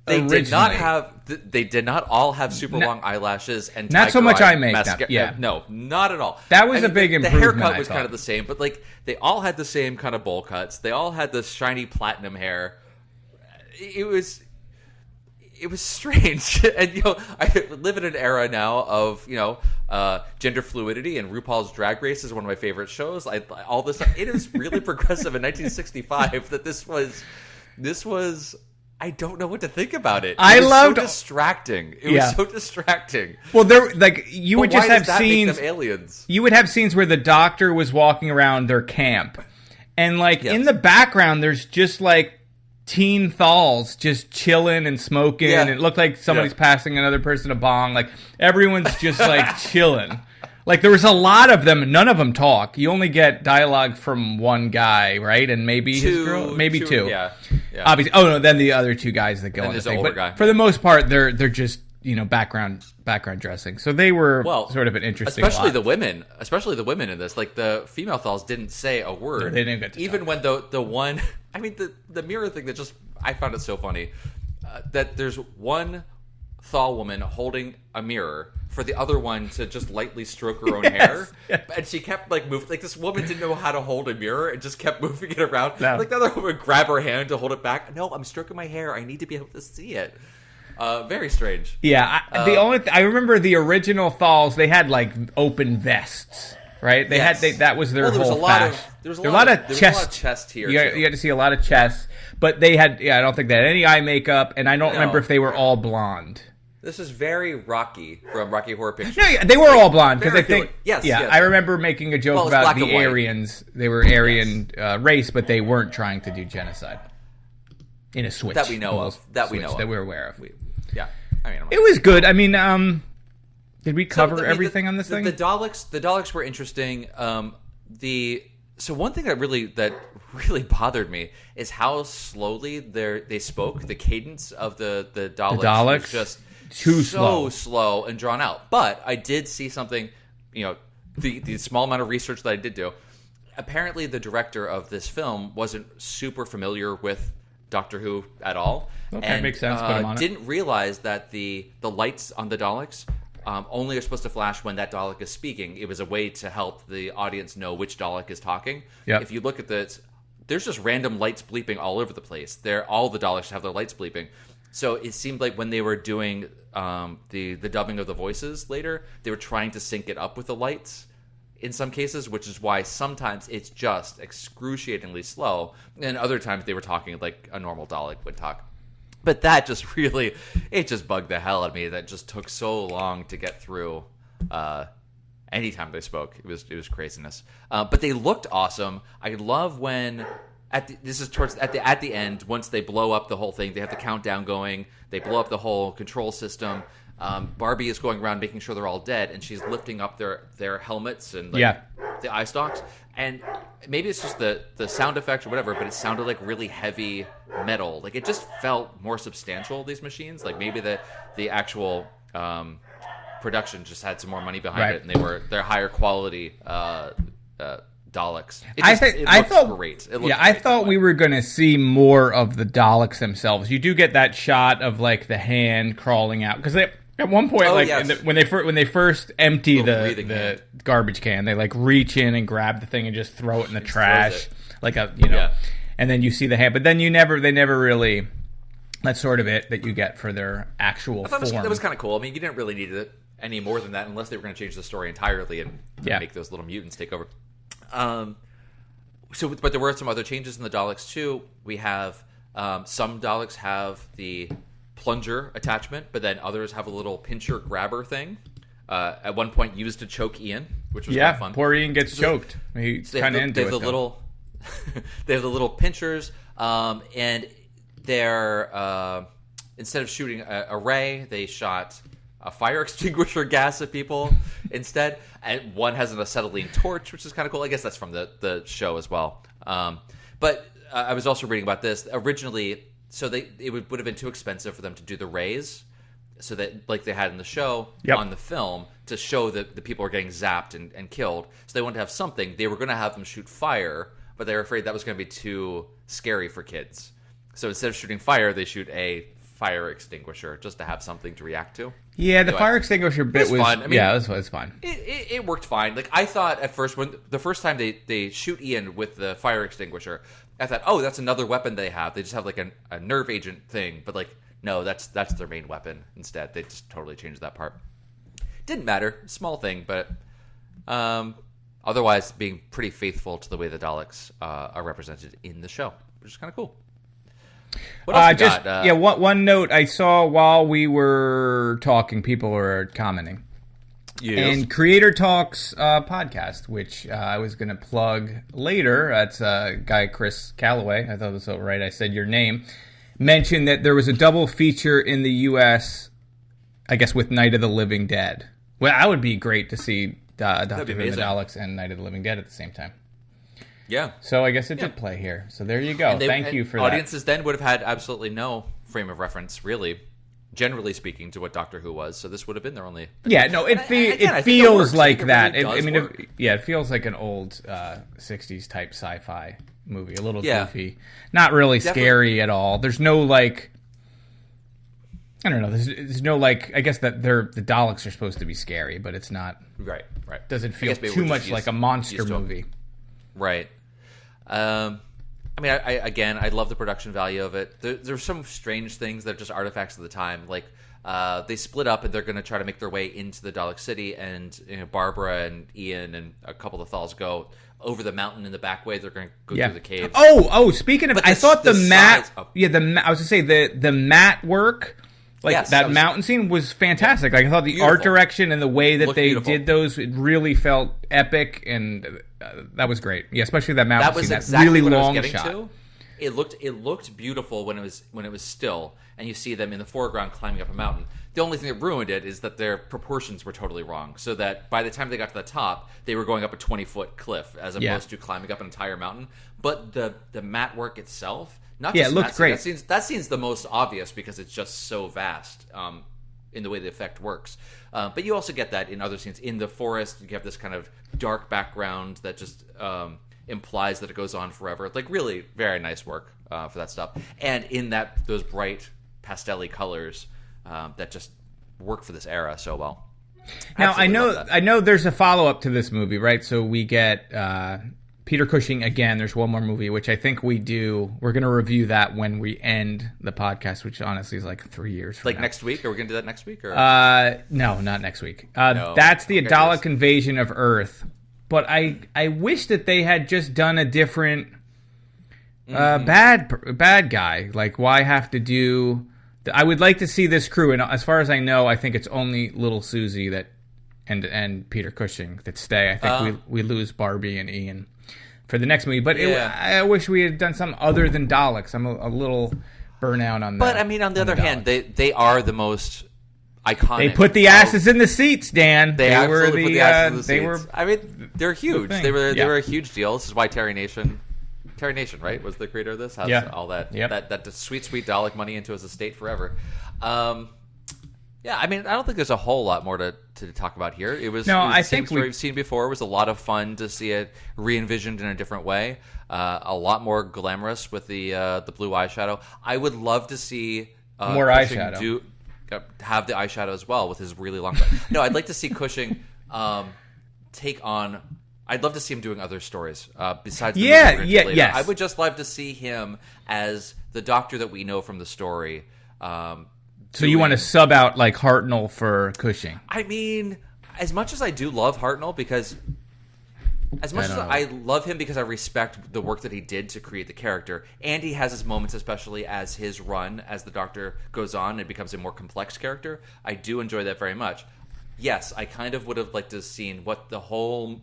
They did not all have super long eyelashes and not so much eye makeup. Yeah, no, not at all. That was a big improvement. The haircut was kind of the same, but like they all had the same kind of bowl cuts. They all had the shiny platinum hair. It was strange, and I live in an era now of gender fluidity, and RuPaul's Drag Race is one of my favorite shows. All this, it is really progressive in 1965 that this was. I don't know what to think about it. It was so distracting. It was so distracting. Well, you would just have scenes. Make them aliens? You would have scenes where the Doctor was walking around their camp, and in the background, there's just teen Thals just chilling and smoking. And it looked like somebody's passing another person a bong. Like everyone's just chilling. Like there was a lot of them. None of them talk. You only get dialogue from one guy, right? And maybe his girl, maybe two. Yeah. Obviously. Oh no, then the other 2 guys that go on the thing. But guy. For the most part, they're just background dressing. So they were sort of an interesting. Especially the women in this. Like the female Thals didn't say a word. No, they didn't get to even talk. When the one. I mean the mirror thing that I found it so funny that there's one Thal woman holding a mirror for the other one to just lightly stroke her own hair, and she kept moving. Like this woman didn't know how to hold a mirror and just kept moving it around. No. Like the other woman would grab her hand to hold it back. No, I'm stroking my hair. I need to be able to see it. Very strange. Yeah, I remember the original Thals. They had open vests. right? That was their there was whole a lot fashion. there was a There lot were of chest here. You got to see a lot of chest, but they had. Yeah, I don't think they had any eye makeup, and I don't remember if they were all blonde. This is very Rocky from Rocky Horror Picture. No, yeah, they were all blonde because I think. Yes, yeah, yes. I remember making a joke about the Aryans. They were Aryan race, but they weren't trying to do genocide. In a switch that we know of. That we're aware of. It was good. I mean, did we cover everything on this thing? The Daleks were interesting. So one thing that really bothered me is how slowly they spoke. The cadence of the Daleks was just so slow and drawn out. But I did see something, the small amount of research that I did do. Apparently, the director of this film wasn't super familiar with Doctor Who at all. Okay, and makes sense. Put him on didn't realize that the lights on the Daleks only are supposed to flash when that Dalek is speaking. It was a way to help the audience know which Dalek is talking. Yep. If you look at this, there's just random lights bleeping all over the place. All the Daleks have their lights bleeping. So it seemed like when they were doing the dubbing of the voices later, they were trying to sync it up with the lights in some cases, which is why sometimes it's just excruciatingly slow, and other times they were talking like a normal Dalek would talk. But that just it just bugged the hell out of me. That just took so long to get through. Anytime they spoke, it was craziness. But they looked awesome. I love when at the end, once they blow up the whole thing, they have the countdown going. They blow up the whole control system. Barbie is going around making sure they're all dead, and she's lifting up their helmets and the eye stalks. And maybe it's just the sound effect or whatever, but it sounded like really heavy metal. Like it just felt more substantial, these machines. Like maybe the actual production just had some more money behind it, and they're higher quality Daleks. I thought great. I thought we were going to see more of the Daleks themselves. You do get that shot of like the hand crawling out because at one point, when they first empty the garbage can, they like reach in and grab the thing and just throw it in the trash, and then you see the hand. But then they never really. That's sort of it that you get for their actual form. That was kind of cool. I mean, you didn't really need it any more than that unless they were going to change the story entirely and make those little mutants take over. But there were some other changes in the Daleks too. We have some Daleks have the plunger attachment, but then others have a little pincher grabber thing. At one point, used to choke Ian, which was kind of fun. Poor Ian gets choked. He's kind of into it. They have the little pinchers, and they're instead of shooting a ray, they shot a fire extinguisher gas at people instead. And one has an acetylene torch, which is kind of cool. I guess that's from the show as well. But I was also reading about this originally. So it would have been too expensive for them to do the rays, so that like they had in the show on the film to show that the people are getting zapped and killed. So they wanted to have something. They were going to have them shoot fire, but they were afraid that was going to be too scary for kids. So instead of shooting fire, they shoot a fire extinguisher just to have something to react to. Yeah, the fire extinguisher bit was fun. I mean, it was fun. It worked fine. Like I thought at first, when the first time they shoot Ian with the fire extinguisher, I thought, oh, that's another weapon they have. They just have like a nerve agent thing, but like no, that's their main weapon. Instead, they just totally changed that part. Didn't matter, small thing, but otherwise being pretty faithful to the way the Daleks are represented in the show, which is kind of cool. What else you got? One note I saw while we were talking, people were commenting. Yes. And Creator Talks podcast, which I was going to plug later. That's guy Chris Calloway. I thought it was so right. I said your name. Mentioned that there was a double feature in the U.S., I guess, with Night of the Living Dead. Well, that would be great to see Doctor Who and the Daleks and Night of the Living Dead at the same time. Yeah. So I guess it did play here. So there you go. Thank you for that. Audiences then would have had absolutely no frame of reference, really, generally speaking, to what Doctor Who was. So this would have been their only... Yeah, no, it feels like that. It feels like an old 60s type sci-fi movie. A little goofy. Not really scary at all. There's no, like... I don't know. There's no, like... I guess that the Daleks are supposed to be scary, but it's not... Right. Doesn't feel too much like a monster movie. Right. I mean, I love the production value of it. There's some strange things that are just artifacts of the time. Like, They split up, and they're going to try to make their way into the Dalek city. And Barbara and Ian and a couple of the Thals go over the mountain in the back way. They're going to go through the cave. Speaking of, I thought I was going to say the mat work. That mountain scene was fantastic. I thought the art direction and the way that they did those, it really felt epic, and that was great. Yeah, especially that mountain scene, exactly that really what long I was shot. To. It looked beautiful when it was still, and you see them in the foreground climbing up a mountain. The only thing that ruined it is that their proportions were totally wrong. So that by the time they got to the top, they were going up a 20-foot cliff as opposed to climbing up an entire mountain. But the mat work itself. It looked great. That scene's the most obvious because it's just so vast in the way the effect works. But you also get that in other scenes. In the forest, you have this kind of dark background that just implies that it goes on forever. Like, really very nice work for that stuff. And in those bright pastel-y colors that just work for this era so well. Now, I know there's a follow-up to this movie, right? So we get... Peter Cushing again. There's one more movie, which I think we're going to review that when we end the podcast, which honestly is like 3 years from now. Next week? Are we going to do that next week? Or? No, not next week. No. That's the Dalek invasion of Earth. But I wish that they had just done a different bad guy. Like, why have to do... I would like to see this crew, and as far as I know, I think it's only Little Susie and Peter Cushing that stay. I think we lose Barbie and Ian for the next movie, but I wish we had done something other than Daleks. I'm a little burnout on that. But I mean, on the other hand, they are the most iconic. They put the asses in the seats, Dan. They were put the asses in the seats. They were. I mean, they're huge. They were a huge deal. This is why Terry Nation, right, was the creator of this. Has all that that sweet Dalek money into his estate forever. Yeah, I mean, I don't think there's a whole lot more to talk about here. It was the same story we've seen before. It was a lot of fun to see it re-envisioned in a different way. A lot more glamorous with the blue eyeshadow. I would love to see more Cushing eyeshadow. Have the eyeshadow as well with his really long... No, I'd like to see Cushing take on... I'd love to see him doing other stories besides the movie we're gonna do later. Yes. I would just love to see him as the Doctor that we know from the story. So you want to sub out like Hartnell for Cushing? I mean, as much as I do love Hartnell, because as much as I love him because I respect the work that he did to create the character, and he has his moments, especially as his run as the Doctor goes on and becomes a more complex character. I do enjoy that very much. Yes, I kind of would have liked to have seen what the whole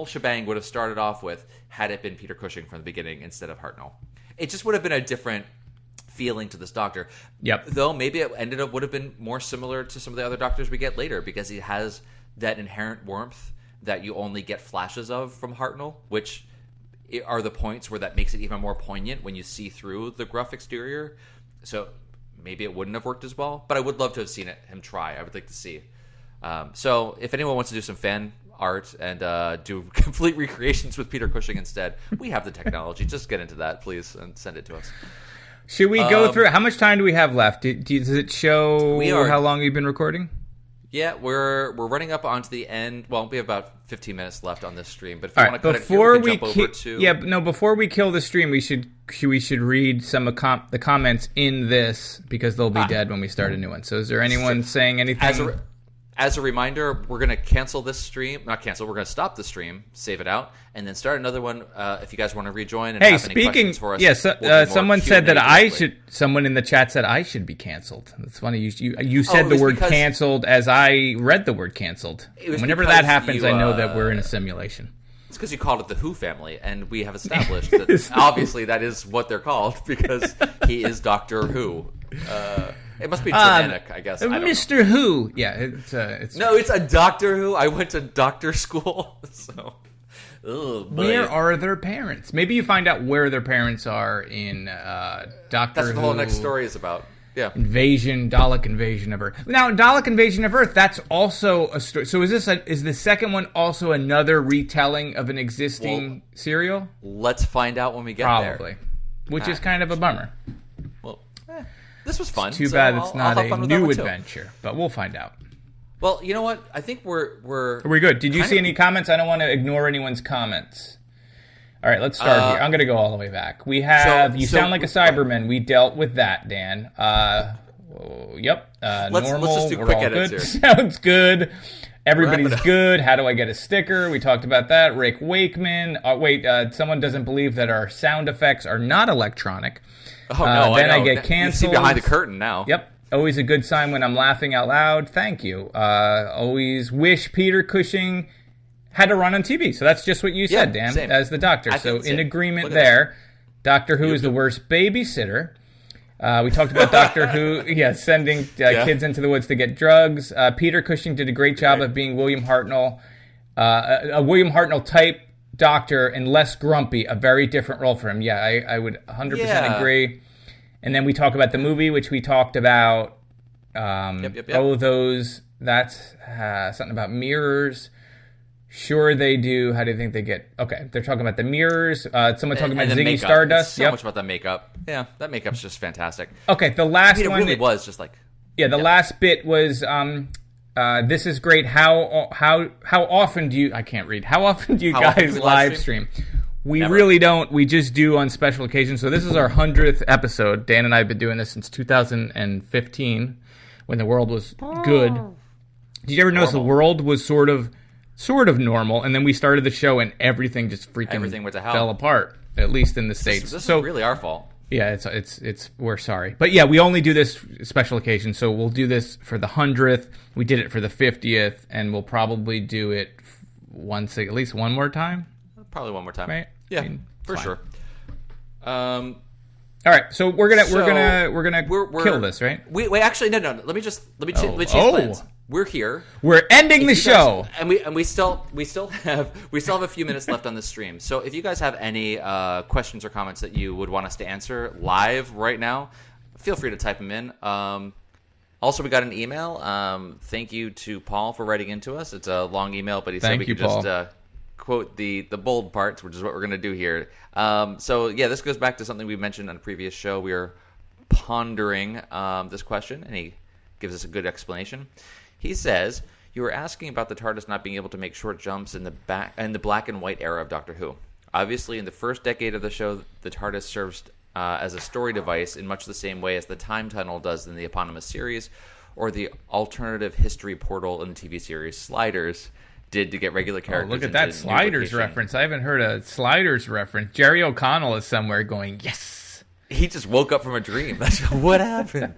shebang would have started off with had it been Peter Cushing from the beginning instead of Hartnell. It just would have been a different feeling to this Doctor. Yep. Though maybe it would have been more similar to some of the other Doctors we get later, because he has that inherent warmth that you only get flashes of from Hartnell, which are the points where that makes it even more poignant when you see through the gruff exterior. So maybe it wouldn't have worked as well, but I would love to have seen him try. I would like to see. So if anyone wants to do some fan art and do complete recreations with Peter Cushing instead, we have the technology. Just get into that, please, and send it to us. Should we go through? How much time do we have left? Does it show how long we've been recording? Yeah, we're running up onto the end. Well, we have about 15 minutes left on this stream. But if you want to cut it here, we can jump over to... before we kill the stream, we should read some of the comments in this, because they'll be dead when we start a new one. So is there anyone saying anything? As a reminder, we're going to cancel this stream. Not cancel. We're going to stop the stream, save it out, and then start another one. If you guys want to rejoin and have any questions for us, someone said that I should. Someone in the chat said I should be canceled. It's funny you said the word canceled as I read the word canceled. Whenever that happens, I know that we're in a simulation. It's because you called it the Who family, and we have established that obviously that is what they're called, because he is Doctor Who. It must be Germanic, I guess. Mr. Who. Yeah, it's no, it's a Doctor Who. I went to doctor school, so. Where are their parents? Maybe you find out where their parents are in Doctor Who. That's what the whole next story is about. Yeah. Dalek invasion of Earth. Now, Dalek invasion of Earth, that's also a story. So is the second one also another retelling of an existing serial? Let's find out when we get there. Probably. Which is kind of a bummer. Well, this was fun. It's too bad it's not a new adventure, but we'll find out. Well, you know what? I think we're Are we good? Did you see any comments? I don't want to ignore anyone's comments. All right, let's start here. I'm going to go all the way back. We have You Sound Like a Cyberman. We dealt with that, Dan. Yep. Let's Normal. just do We're quick all edits good. here. Sounds good. Everybody's Wrap it up. good. How do I get a sticker? We talked about that. Rick Wakeman. Someone doesn't believe that our sound effects are not electronic. Oh, no, then I I know. get You canceled. see behind the curtain now. Yep. Always a good sign when I'm laughing out loud. Thank you. Always wish Peter Cushing had to run on TV. So that's just what you said, Dan, same. as the doctor. I So think in same. agreement Look at there. Doctor Who is the worst babysitter. We talked about Doctor Who, sending kids into the woods to get drugs. Peter Cushing did a great job of being William Hartnell, a William Hartnell type doctor and less grumpy, a very different role for him. Yeah, I would 100% agree. And then we talk about the movie, which we talked about. Oh, that's something about mirrors. Sure, they do. How do you think they get? Okay, they're talking about the mirrors. Someone talking about Ziggy makeup. Stardust. So much about the makeup. Yeah, that makeup's just fantastic. Okay, the last it one. really was just like. Yeah, the last bit was. This is great. How often do you? I can't read. How often do you guys live stream? We Never. really don't. We just do on special occasions. So this is our 100th episode. Dan and I have been doing this since 2015, when the world was good. Did you ever notice the world was sort of normal, and then we started the show and everything just freaking went to hell. fell apart, at least in the States. This so is really our fault. yeah, it's we're sorry. But yeah, we only do this special occasion, so we'll do this for the 100th. We did it for the 50th, and we'll probably do it at least one more time. Probably one more time. Right? Yeah, I mean, for fine. sure. All right, so we're gonna kill this, right? Wait, actually, no. Let me change Oh. plans. We're here. We're ending the show, and we still have a few minutes left on the stream. So if you guys have any questions or comments that you would want us to answer live right now, feel free to type them in. Also, we got an email. Thank you to Paul for writing into us. It's a long email, but he said we could just quote the bold parts, which is what we're going to do here. So yeah, this goes back to something we mentioned on a previous show. We were pondering this question, and he gives us a good explanation. He says, you were asking about the TARDIS not being able to make short jumps in the black and white era of Doctor Who. Obviously, in the first decade of the show, the TARDIS serves as a story device in much the same way as the Time Tunnel does in the eponymous series, or the alternative history portal in the TV series Sliders did to get regular characters. Look at that Sliders reference. I haven't heard a Sliders reference. Jerry O'Connell is somewhere going, yes. He just woke up from a dream. That's what happened.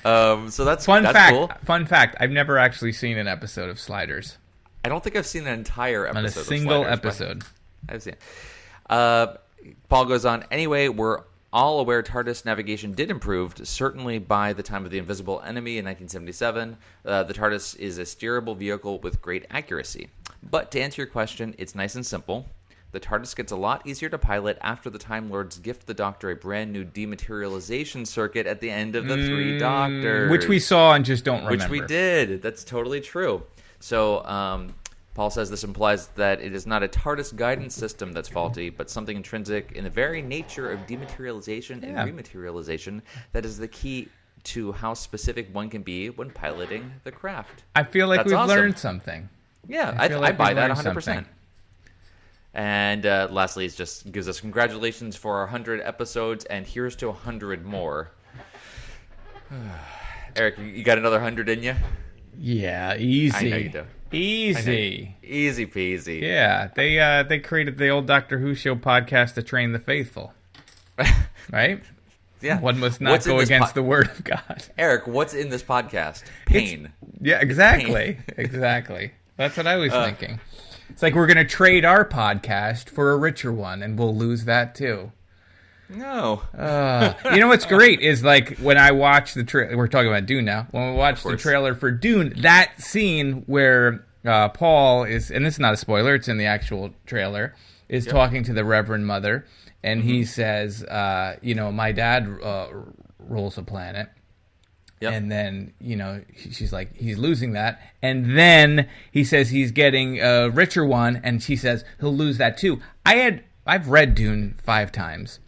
So that's Fun cool. fact, I've never actually seen an episode of Sliders. I don't think I've seen an entire episode Not a of single Sliders, episode. I've seen it. Paul goes on, anyway, we're all aware TARDIS navigation did improve, certainly by the time of The Invisible Enemy in 1977. The TARDIS is a steerable vehicle with great accuracy. But to answer your question, it's nice and simple. The TARDIS gets a lot easier to pilot after the Time Lords gift the Doctor a brand new dematerialization circuit at the end of the Three Doctors. Which we saw and just don't remember. Which we did. That's totally true. So Paul says this implies that it is not a TARDIS guidance system that's faulty, but something intrinsic in the very nature of dematerialization and rematerialization that is the key to how specific one can be when piloting the craft. I feel like That's we've awesome. learned something. Yeah, I I buy that 100%. something. And lastly, it just gives us congratulations for our 100 episodes, and here's to 100 more. Eric, you got another 100 in you? Yeah, easy. I know you do. Easy. Easy peasy. Yeah, they created the old Doctor Who show podcast to train the faithful. Right? Yeah. One must not go against the word of God. Eric, what's in this podcast? Pain. Yeah, exactly. Exactly. That's what I was thinking. It's like we're going to trade our podcast for a richer one, and we'll lose that too. No. You know what's great is like when I watch the trailer. We're talking about Dune now. When we watch the trailer for Dune, that scene where Paul is, and this is not a spoiler, it's in the actual trailer, is talking to the Reverend Mother, and he says, my dad rules a planet. Yep. And then, she's like, he's losing that. And then he says he's getting a richer one, and she says he'll lose that too. I've read Dune 5 times.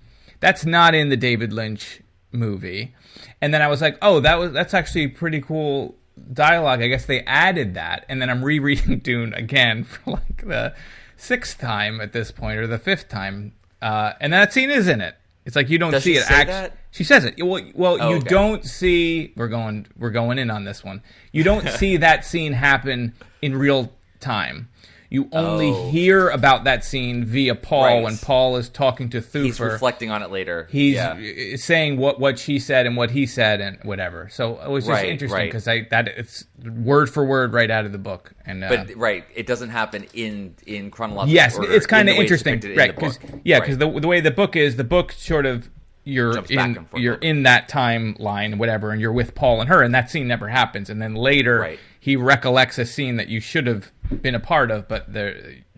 That's not in the David Lynch movie. And then I was like, oh, that's actually pretty cool dialogue. I guess they added that. And then I'm rereading Dune again for like the 6th time at this point, or the 5th time. And that scene is in it. It's like you don't Does see she it. say that? She says it. Well, you okay. don't see. We're going in on this one. You don't see that scene happen in real time. You only hear about that scene via Paul when Paul is talking to Thufir. He's reflecting on it later. He's saying what she said and what he said and whatever. So it was just interesting because it's word for word right out of the book. And but it doesn't happen in chronological yes, order. it's kind of in the way it's interesting, depicted right? in the book. Because the way the book is, the book sort of you're in that timeline, whatever, and you're with Paul and her, and that scene never happens. And then later, he recollects a scene that you should have been a part of, but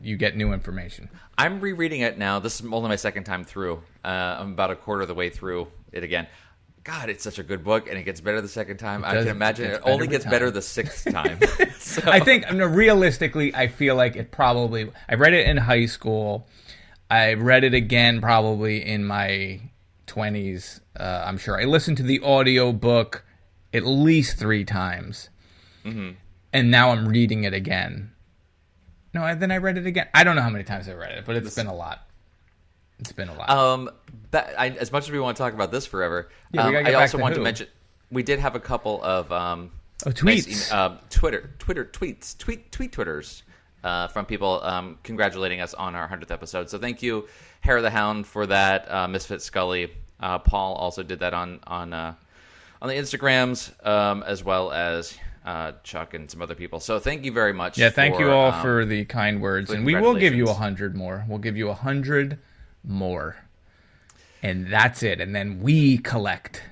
you get new information. I'm rereading it now. This is only my second time through. I'm about a quarter of the way through it again. God, it's such a good book, and it gets better the second time. I can imagine it only gets better the sixth time. So. I think, realistically, I feel like it probably... I read it in high school. I read it again probably in my 20s, I'm sure. I listened to the audio book at least 3 times. Mm-hmm. And now I'm reading it again. No, then I read it again. I don't know how many times I read it, but it's been a lot. It's been a lot. As much as we want to talk about this forever, I also want to mention we did have a couple of tweets, nice, tweet Twitters from people congratulating us on our 100th episode. So thank you, Hair of the Hound, for that. Misfit Scully, Paul also did that on the Instagrams, as well as Chuck and some other people. So thank you very much. Yeah, thank you all for the kind words, and we will give you 100 more. We'll give you 100 more, and that's it. And then we collect.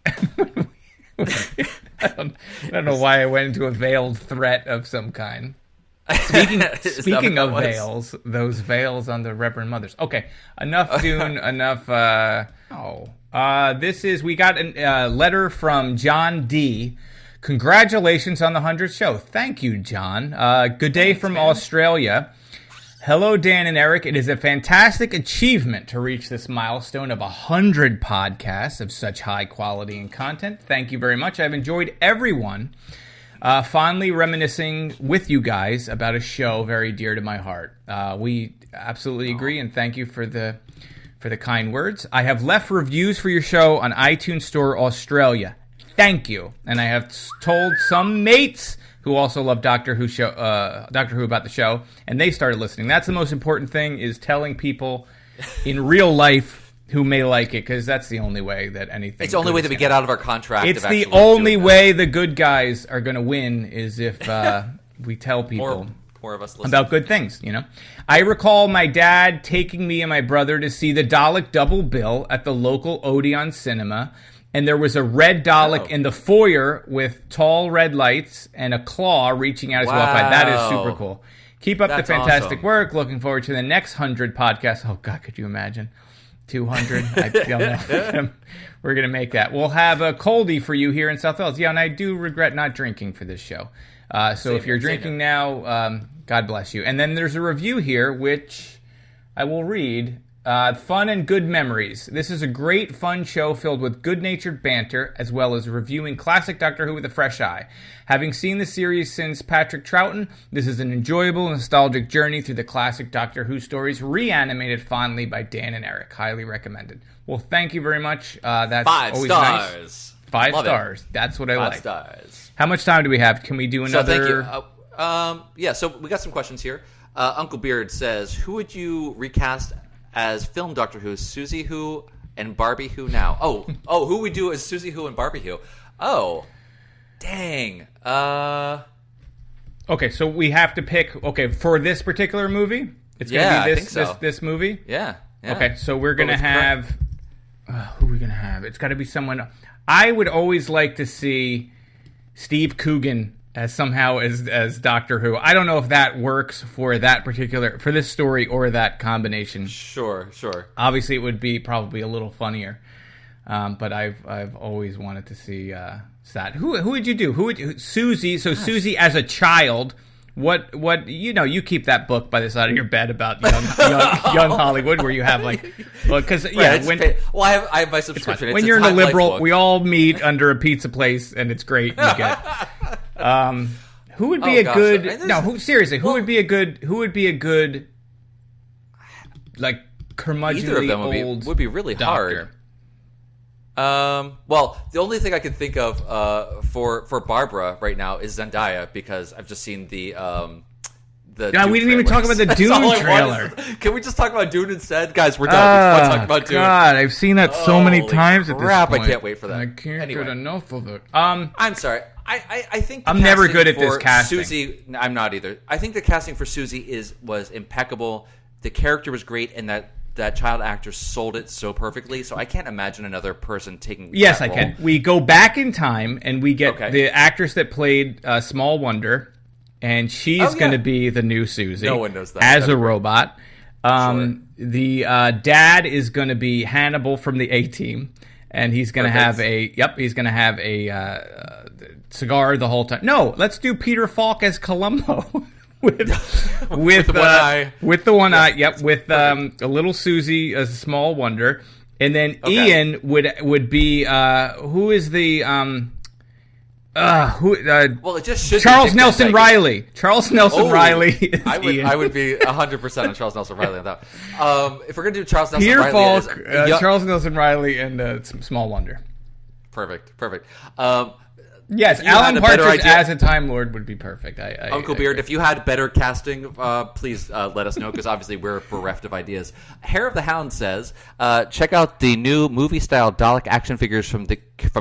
I don't know why I went into a veiled threat of some kind. Speaking of veils, those veils on the Reverend Mothers. Okay, enough Dune, enough. We got a letter from John D. Congratulations on the 100th show. Thank you, John. Good day from Australia. Hello, Dan and Eric. It is a fantastic achievement to reach this milestone of 100 podcasts of such high quality and content. Thank you very much. I've enjoyed everyone. Fondly reminiscing with you guys about a show very dear to my heart. We absolutely agree, and thank you for the kind words. I have left reviews for your show on iTunes Store Australia. Thank you. And I have told some mates who also love Doctor Who about the show, and they started listening. That's the most important thing, is telling people in real life who may like it, because that's the only way that anything... It's the only way that we get out of our contract. It's the only way the good guys are going to win, is if we tell people more of us about good things, I recall my dad taking me and my brother to see the Dalek double bill at the local Odeon cinema, and there was a red Dalek in the foyer with tall red lights and a claw reaching out as well. That is super cool. Keep up the fantastic work. Looking forward to the next 100 podcasts. Oh, God, could you imagine? 200? I don't know. We're going to make that. We'll have a coldie for you here in South Wales. Yeah, and I do regret not drinking for this show. So if you're drinking now, God bless you. And then there's a review here, which I will read. Fun and good memories. This is a great, fun show filled with good-natured banter, as well as reviewing classic Doctor Who with a fresh eye. Having seen the series since Patrick Troughton, this is an enjoyable, nostalgic journey through the classic Doctor Who stories, reanimated fondly by Dan and Eric. Highly recommended. Well, thank you very much. That's 5 always stars. Nice. 5 stars. That's what I like. 5 stars. How much time do we have? Can we do another? So thank you. So we got some questions here. Uncle Beard says, who would you recast as film Doctor Who? Susie Who and Barbie Who now? Who we do as Susie Who and Barbie Who? Oh, dang. Okay, so we have to pick. Okay, for this particular movie, it's going to be this movie. Yeah. Okay, so we're going to have. Who are we going to have? It's got to be someone. I would always like to see Steve Coogan as Doctor Who. I don't know if that works for this story or that combination. Sure. Obviously, it would be probably a little funnier, but I've always wanted to see that. Who would you do? Susie? So Susie as a child. What you keep that book by the side of your bed about young Hollywood, where you have I have my subscription. When you're in a liberal, we all meet under a pizza place, and it's great. You get who would be Who would be a good curmudgeonly either of them old would be really doctor. hard. Well, the only thing I can think of for Barbara right now is Zendaya, because I've just seen the God, we didn't even talk about the Dune trailer. Can we just talk about Dune instead? Guys, we're done. We just want to talk about Dune. God, I've seen that so many times at this crap, point. I can't wait for that. I can't get enough of it. I'm sorry. I think the I'm never casting good at for this casting. Susie, I'm not either. I think the casting for Susie was impeccable. The character was great, and that child actor sold it so perfectly. So I can't imagine another person taking. Yes, that I role. can. We go back in time and we get the actress that played Small Wonder, and she's going to be the new Susie. No one knows that. As a robot. The dad is going to be Hannibal from the A-Team, and he's going to have a cigar the whole time. No, let's do Peter Falk as Columbo. with the one eye. With the one eye. Yep, with a little Susie as a Small Wonder, and then Ian would be who is the well, it just should Charles Nelson Riley. Charles Nelson Riley. Is I would be 100% on Charles Nelson Riley on that. If we're gonna do Charles Nelson Peter Riley, Falk, Charles Nelson Riley, and Small Wonder. Perfect. Yes, Alan Partridge as a Time Lord would be perfect. Uncle Beard, if you had better casting, please let us know, because obviously we're bereft of ideas. Hair of the Hound says, check out the new movie-style Dalek action figures from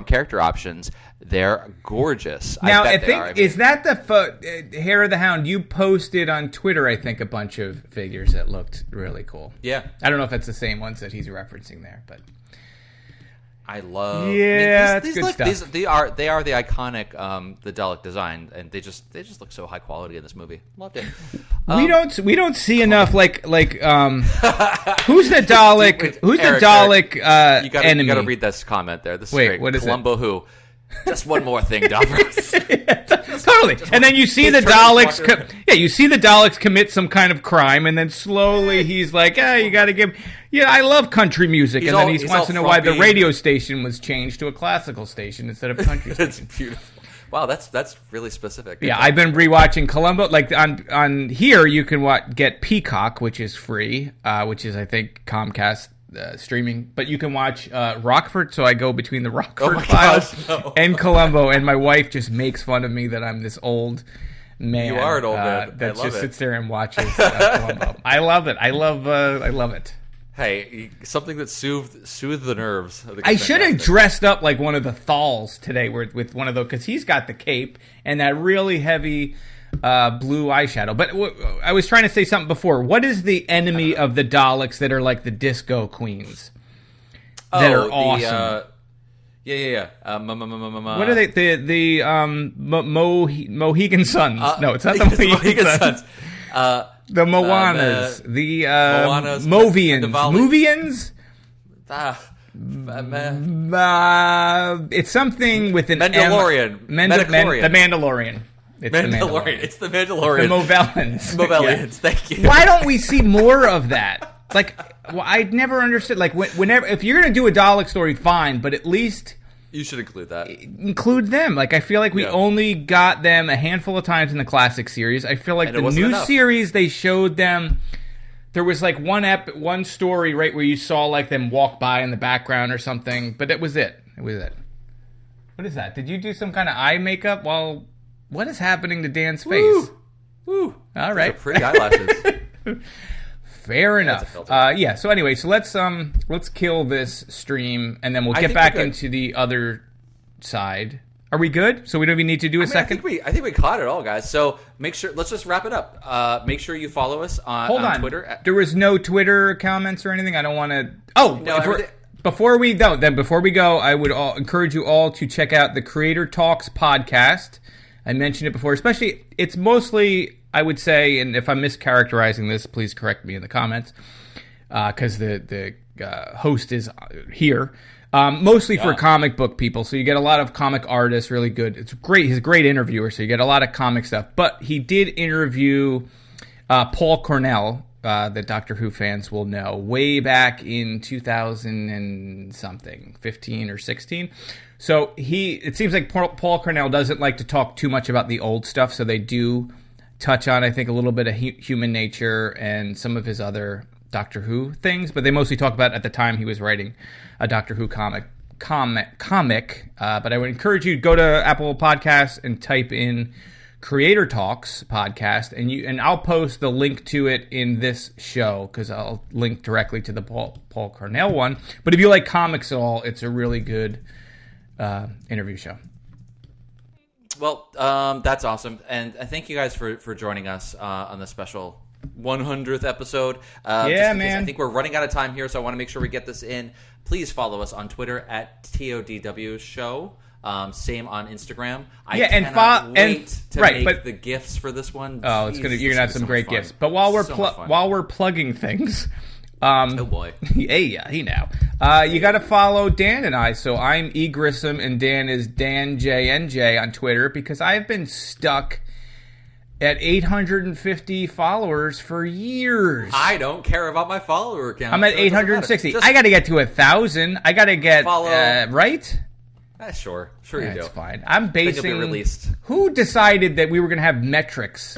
Character Options. They're gorgeous. Now, I think is that the Hair of the Hound? You posted on Twitter, I think, a bunch of figures that looked really cool. Yeah. I don't know if it's the same ones that he's referencing there, but... I love. Yeah, these good look, stuff. They are the iconic the Dalek design, and they just look so high quality in this movie. Loved it. We don't see enough like who's the Dalek? Who's Eric, the Dalek enemy? You gotta read this comment there. This is Wait, great. what is Columbo it? who? Just one more thing, Davros. Totally. And then you see the Daleks. You see the Daleks commit some kind of crime, and then slowly he's like, you got to give. Yeah, I love country music, and then he wants to know why the radio station was changed to a classical station instead of country station. It's beautiful. Wow, that's really specific. Yeah, I've been rewatching Columbo. Like on here, you can get Peacock, which is free, which is I think Comcast. Streaming, but you can watch Rockford, so I go between the Rockford Files and Columbo, and my wife just makes fun of me that I'm this old man. You are an old man that just sits there and watches Columbo. I love it. I love it. Hey, something that soothed the nerves. I should have dressed up like one of the Thals today, with one of those, because he's got the cape and that really heavy blue eyeshadow. But I was trying to say something before. What is the enemy of the Daleks that are like the disco queens? That are awesome. What are they? The Mohegan Suns. No, it's not the Mohegan Suns. The Moanas. The Moanas. Movians. It's something with an Mandalorian. The Mandalorian. It's the Mandalorian. It's the Mandalorian. The Movellans. Movellans. Thank you. Why don't we see more of that? Like, I never understood. Like, whenever if you're gonna do a Dalek story, fine, but at least you should include that. Include them. Like, I feel like we only got them a handful of times in the classic series. I feel like the new series they showed them. There was like one story right where you saw like them walk by in the background or something, but it was it. What is that? Did you do some kind of eye makeup? Well, what is happening to Dan's face? Woo. All right. Those are pretty eyelashes. Fair enough. So anyway, so let's kill this stream, and then we'll get back into the other side. Are we good? So we don't even need to do a second? I think we caught it all, guys. So make sure. Let's just wrap it up. Make sure you follow us on Twitter. There was no Twitter comments or anything. I don't want to. Oh, no. Before we go, I would encourage you all to check out the Creator Talks podcast. I mentioned it before. Especially, it's mostly, I would say, and if I'm mischaracterizing this, please correct me in the comments, because the host is here. Mostly for comic book people, so you get a lot of comic artists, really good. It's great. He's a great interviewer, so you get a lot of comic stuff. But he did interview Paul Cornell, that Doctor Who fans will know, way back in 2000 and something, 15 or 16. So it seems like Paul Cornell doesn't like to talk too much about the old stuff, so they do touch on, I think, a little bit of human nature and some of his other Doctor Who things, but they mostly talk about at the time he was writing a Doctor Who comic. But I would encourage you to go to Apple Podcasts and type in Creator Talks podcast, and I'll post the link to it in this show because I'll link directly to the Paul Cornell one. But if you like comics at all, it's a really good interview show. Well, that's awesome, and thank you guys for joining us on the special 100th episode. Man. I think we're running out of time here, so I want to make sure we get this in. Please follow us on Twitter at TODW Show. Same on Instagram. I cannot wait to make the gifts for this one. Oh, you're gonna have some great gifts. But while we're plugging things, oh boy, hey now, you got to follow Dan and I. So I'm E Grissom and Dan is Dan JNJ on Twitter because I've been stuck at 850 followers for years. I don't care about my follower count. I'm at 860. I got to get to 1,000. I got to get right. Sure you do. It's fine. I'm basing. You'll be released. Who decided that we were going to have metrics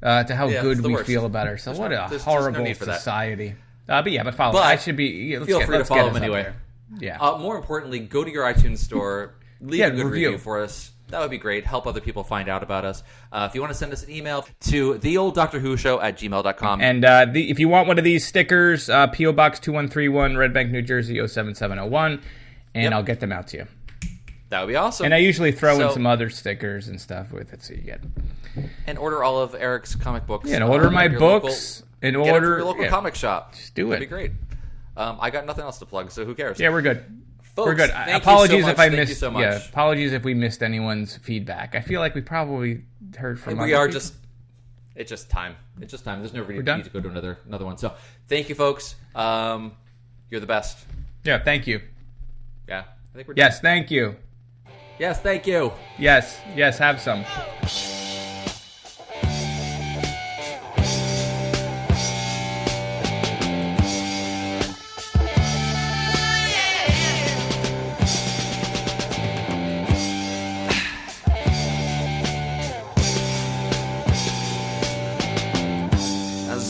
to how good we feel about ourselves? What a horrible society. But follow. I should be. Feel free to follow them anyway. Yeah. More importantly, go to your iTunes store, leave a good review for us. That would be great. Help other people find out about us. If you want to send us an email to theolddoctorwhoshow@gmail.com. And if you want one of these stickers, P.O. Box 2131, Red Bank, New Jersey, 07701, and I'll get them out to you. That would be awesome. And I usually throw in some other stickers and stuff with it, so you get and order all of Eric's comic books. Yeah, and order my books. Get it from your local comic shop. Just do it. That'd be great. I got nothing else to plug, so who cares? Yeah, we're good. Folks, we're good. Apologies if I missed. So yeah, apologies if we missed anyone's feedback. I feel like we probably heard from. We are people. It's just time. It's just time. There's no need to go to another one. So thank you, folks. You're the best. Yeah, thank you. Yeah, I think we're done. Yes, thank you. Yes, thank you. Yes, have some.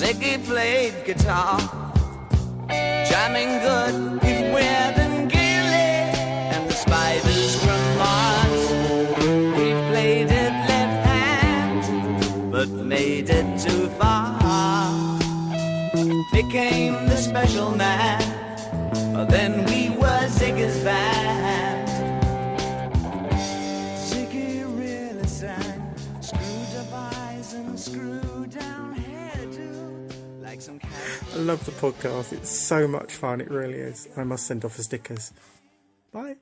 Ziggy played guitar, jamming good with Weird and Gilly and the Spiders from Mars. We played it left hand, but made it too far. Became the special man, then we were Ziggy's band. Ziggy really sang, screwed up eyes and screwed down hairdo. I love the podcast. It's so much fun. It really is. I must send off the stickers. Bye.